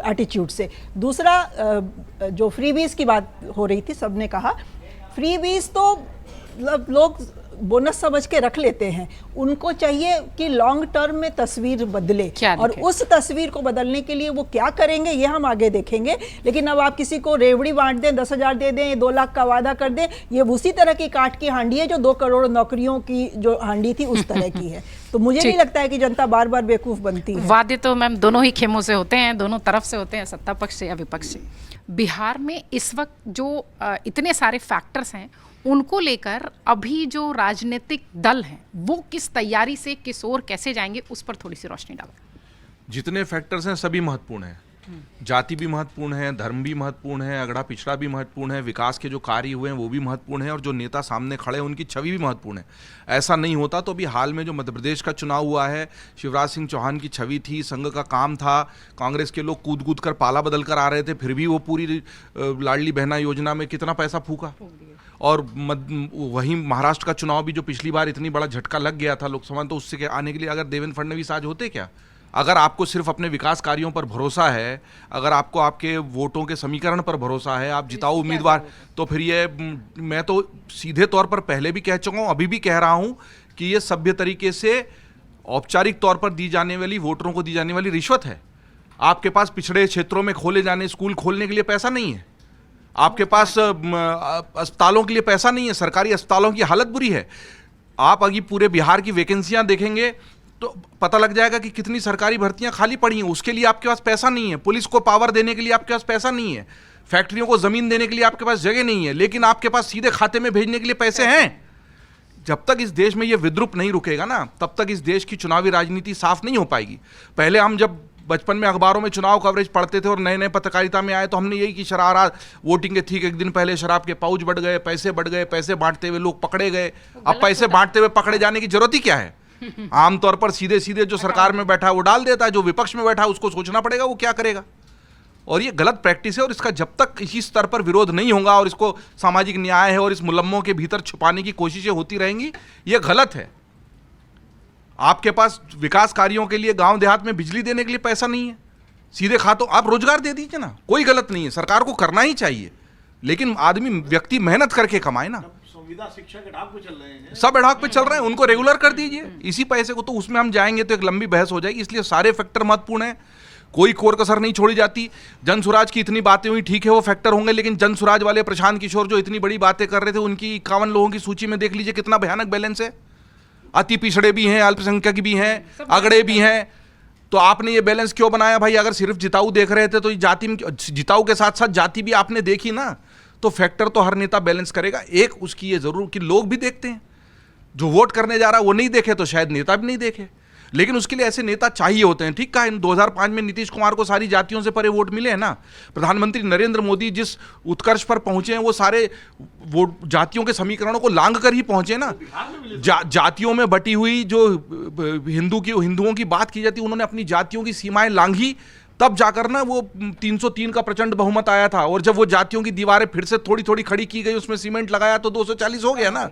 H: एटीट्यूड से। दूसरा जो फ्रीबीज की बात हो रही थी, सबने कहा फ्रीबीज तो लोग बोनस समझ के रख लेते हैं। उनको चाहिए कि लॉन्ग टर्म में तस्वीर बदले, और उस तस्वीर को बदलने के लिए वो क्या करेंगे ये हम आगे देखेंगे। लेकिन अब आप किसी को रेवड़ी बांट दें, 10,000 दे दें, 2 लाख का वादा कर दें, ये उसी तरह की काट की हांडी है जो 2 करोड़ नौकरियों की जो हांडी थी उस तरह की है। तो मुझे नहीं लगता है कि जनता बार बार बेवकूफ बनती है।
E: वादे तो मैम दोनों ही खेमों से होते हैं, दोनों तरफ से होते हैं, सत्ता पक्ष से या विपक्ष से। बिहार में इस वक्त जो इतने सारे फैक्टर्स हैं उनको लेकर अभी जो राजनीतिक दल हैं वो किस तैयारी से किस ओर कैसे जाएंगे, उस पर थोड़ी सी रोशनी डालें।
J: जितने फैक्टर्स हैं सभी महत्वपूर्ण हैं। जाति भी महत्वपूर्ण है, धर्म भी महत्वपूर्ण है, अगड़ा पिछड़ा भी महत्वपूर्ण है, विकास के जो कार्य हुए हैं वो भी महत्वपूर्ण है, और जो नेता सामने खड़े हैं उनकी छवि भी महत्वपूर्ण है। ऐसा नहीं होता तो अभी हाल में जो मध्य प्रदेश का चुनाव हुआ है, शिवराज सिंह चौहान की छवि थी, संघ का काम था, कांग्रेस के लोग कूद कूद कर पाला बदल कर आ रहे थे, फिर भी वो पूरी लाडली बहना योजना में कितना पैसा फूका। और वहीं महाराष्ट्र का चुनाव भी जो पिछली बार इतनी बड़ा झटका लग गया था लोकसभा, तो उससे आने के लिए अगर देवेंद्र फडणवीस आज होते क्या? अगर आपको सिर्फ अपने विकास कार्यों पर भरोसा है, अगर आपको आपके वोटों के समीकरण पर भरोसा है, आप जिताओ उम्मीदवार, तो फिर ये मैं तो सीधे तौर पर पहले भी कह चुका हूँ, अभी भी कह रहा हूँ कि ये सभ्य तरीके से औपचारिक तौर पर दी जाने वाली, वोटरों को दी जाने वाली रिश्वत है। आपके पास पिछड़े क्षेत्रों में खोले जाने स्कूल खोलने के लिए पैसा नहीं है, आपके पास अस्पतालों के लिए पैसा नहीं है, सरकारी अस्पतालों की हालत बुरी है। आप अभी पूरे बिहार की वैकेंसियां देखेंगे तो पता लग जाएगा कि कितनी सरकारी भर्तियां खाली पड़ी हैं, उसके लिए आपके पास पैसा नहीं है। पुलिस को पावर देने के लिए आपके पास पैसा नहीं है, फैक्ट्रियों को जमीन देने के लिए आपके पास जगह नहीं है, लेकिन आपके पास सीधे खाते में भेजने के लिए पैसे हैं। जब तक इस देश में ये विद्रूप नहीं रुकेगा ना, तब तक इस देश की चुनावी राजनीति साफ नहीं हो पाएगी। पहले हम जब बचपन में अखबारों में चुनाव कवरेज पढ़ते थे और नए नए पत्रकारिता में आए तो हमने यही कि शराब, वोटिंग के ठीक एक दिन पहले शराब के पाउच बढ़ गए, पैसे बढ़ गए, पैसे बांटते हुए लोग पकड़े गए। अब पैसे बांटते हुए पकड़े जाने की जरूरत ही क्या है? आमतौर पर सीधे सीधे जो सरकार में बैठा है वो डाल देता है, जो विपक्ष में बैठा है उसको सोचना पड़ेगा वो क्या करेगा। और ये गलत प्रैक्टिस है, और इसका जब तक इसी स्तर पर विरोध नहीं होगा और इसको सामाजिक न्याय है और इस मुलम्मों के भीतर छुपाने की कोशिशें होती रहेंगी, ये गलत है। आपके पास विकास कार्यों के लिए गांव देहात में बिजली देने के लिए पैसा नहीं है, सीधे खातों आप रोजगार दे दीजिए ना, कोई गलत नहीं है, सरकार को करना ही चाहिए, लेकिन आदमी व्यक्ति मेहनत करके कमाए ना।
I: शिक्षा के ढाक पे चल रहे हैं,
J: सब एडहॉक पे चल रहे हैं, उनको रेगुलर कर दीजिए इसी पैसे को। तो उसमें हम जाएंगे तो एक लंबी बहस हो जाएगी, इसलिए सारे फैक्टर महत्वपूर्ण है, कोई कोर कसर नहीं छोड़ी जाती। जन सुराज की इतनी बातें हुई, ठीक है वो फैक्टर होंगे, लेकिन जन सुराज वाले प्रशांत किशोर जो इतनी बड़ी बातें कर रहे थे, उनकी 51 लोगों की सूची में देख लीजिए कितना भयानक बैलेंस है। अति पिछड़े भी हैं, अल्पसंख्यक भी हैं, अगड़े भी हैं, तो आपने ये बैलेंस क्यों बनाया भाई? अगर सिर्फ जिताऊ देख रहे थे तो जाति में, जिताऊ के साथ साथ जाति भी आपने देखी ना, तो फैक्टर तो हर नेता बैलेंस करेगा। एक उसकी ये जरूर कि लोग भी देखते हैं, जो वोट करने जा रहा है वो नहीं देखे तो शायद नेता भी नहीं देखे। लेकिन उसके लिए ऐसे नेता चाहिए होते हैं। ठीक कहा, इन 2005 में नीतीश कुमार को सारी जातियों से परे वोट मिले हैं ना। प्रधानमंत्री नरेंद्र मोदी जिस उत्कर्ष पर पहुंचे हैं वो सारे वोट जातियों के समीकरणों को लांघ कर ही पहुंचे ना। जातियों में बटी हुई जो हिंदुओं की बात की जाती है, उन्होंने अपनी जातियों की सीमाएं लांघी, तब जाकर ना वो 303 का प्रचंड बहुमत आया था। और जब वो जातियों की दीवारें फिर से थोड़ी थोड़ी खड़ी की गई, उसमें सीमेंट लगाया तो 240 हो गया ना।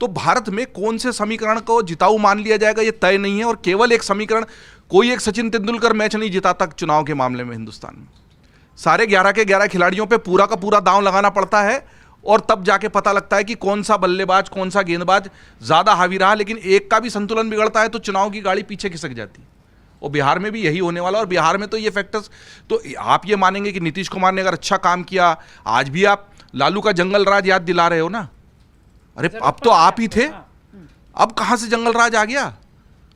J: तो भारत में कौन से समीकरण को जिताऊ मान लिया जाएगा ये तय नहीं है। और केवल एक समीकरण, कोई एक सचिन तेंदुलकर मैच नहीं जीता तक चुनाव के मामले में हिंदुस्तान में। सारे 11 के 11 खिलाड़ियों पे पूरा का पूरा दांव लगाना पड़ता है और तब जाके पता लगता है कि कौन सा बल्लेबाज कौन सा गेंदबाज ज्यादा हावी रहा। लेकिन एक का भी संतुलन बिगड़ता है तो चुनाव की गाड़ी पीछे खिसक जाती है। और बिहार में भी यही होने वाला। और बिहार में तो ये फैक्टर्स, तो आप ये मानेंगे कि नीतीश कुमार ने अगर अच्छा काम किया, आज भी आप लालू का जंगल राज याद दिला रहे हो ना। अरे अब तो आप ही थे, अब कहां से जंगल राज आ गया।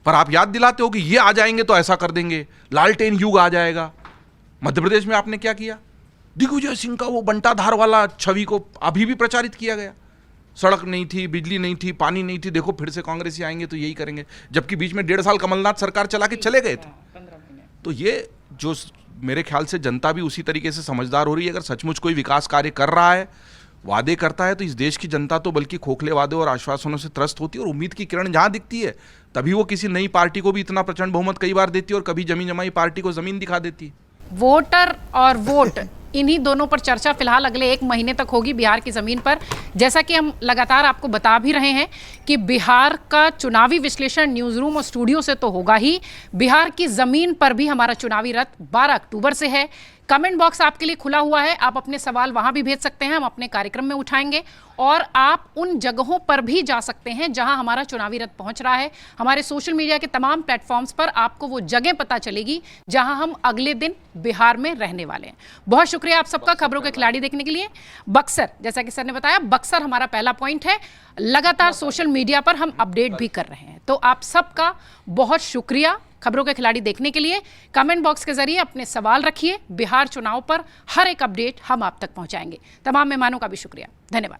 J: पर आप याद दिलाते हो कि ये आ जाएंगे तो ऐसा कर देंगे, लालटेन युग आ जाएगा। मध्य प्रदेश में आपने क्या किया? दिग्विजय सिंह का वो बंटाधार वाला छवि को अभी भी प्रचारित किया गया। सड़क नहीं थी, बिजली नहीं थी, पानी नहीं थी, देखो फिर से कांग्रेसी आएंगे तो यही करेंगे। जबकि बीच में 1.5 साल कमलनाथ सरकार चला के चले गए थे। तो ये जो मेरे ख्याल से जनता भी उसी तरीके से समझदार हो रही है। अगर सचमुच कोई विकास कार्य कर रहा है, वादे करता है, तो इस देश की जनता तो बल्कि खोखले वादे और आश्वासनों से त्रस्त होती है। और उम्मीद की किरण जहां दिखती है तभी वो किसी नई पार्टी को भी इतना प्रचंड बहुमत कई बार देती है और कभी जमी जमाई पार्टी को जमीन दिखा देती है।
E: वोटर और वोट इन्हीं दोनों पर चर्चा फिलहाल अगले 1 महीने तक होगी बिहार की ज़मीन पर। जैसा कि हम लगातार आपको बता भी रहे हैं कि बिहार का चुनावी विश्लेषण न्यूज़ रूम और स्टूडियो से तो होगा ही, बिहार की ज़मीन पर भी हमारा चुनावी रथ 12 अक्टूबर से है। कमेंट बॉक्स आपके लिए खुला हुआ है, आप अपने सवाल वहां भी भेज सकते हैं, हम अपने कार्यक्रम में उठाएंगे। और आप उन जगहों पर भी जा सकते हैं जहां हमारा चुनावी रथ पहुंच रहा है। हमारे सोशल मीडिया के तमाम प्लेटफॉर्म्स पर आपको वो जगह पता चलेगी जहां हम अगले दिन बिहार में रहने वाले हैं। बहुत शुक्रिया आप सबका खबरों के खिलाड़ी देखने के लिए। बक्सर, जैसा कि सर ने बताया, बक्सर हमारा पहला पॉइंट है। लगातार सोशल मीडिया पर हम अपडेट भी कर रहे हैं, तो आप सबका बहुत शुक्रिया खबरों के खिलाड़ी देखने के लिए। कमेंट बॉक्स के जरिए अपने सवाल रखिए। बिहार चुनाव पर हर एक अपडेट हम आप तक पहुंचाएंगे। तमाम मेहमानों का भी शुक्रिया, धन्यवाद।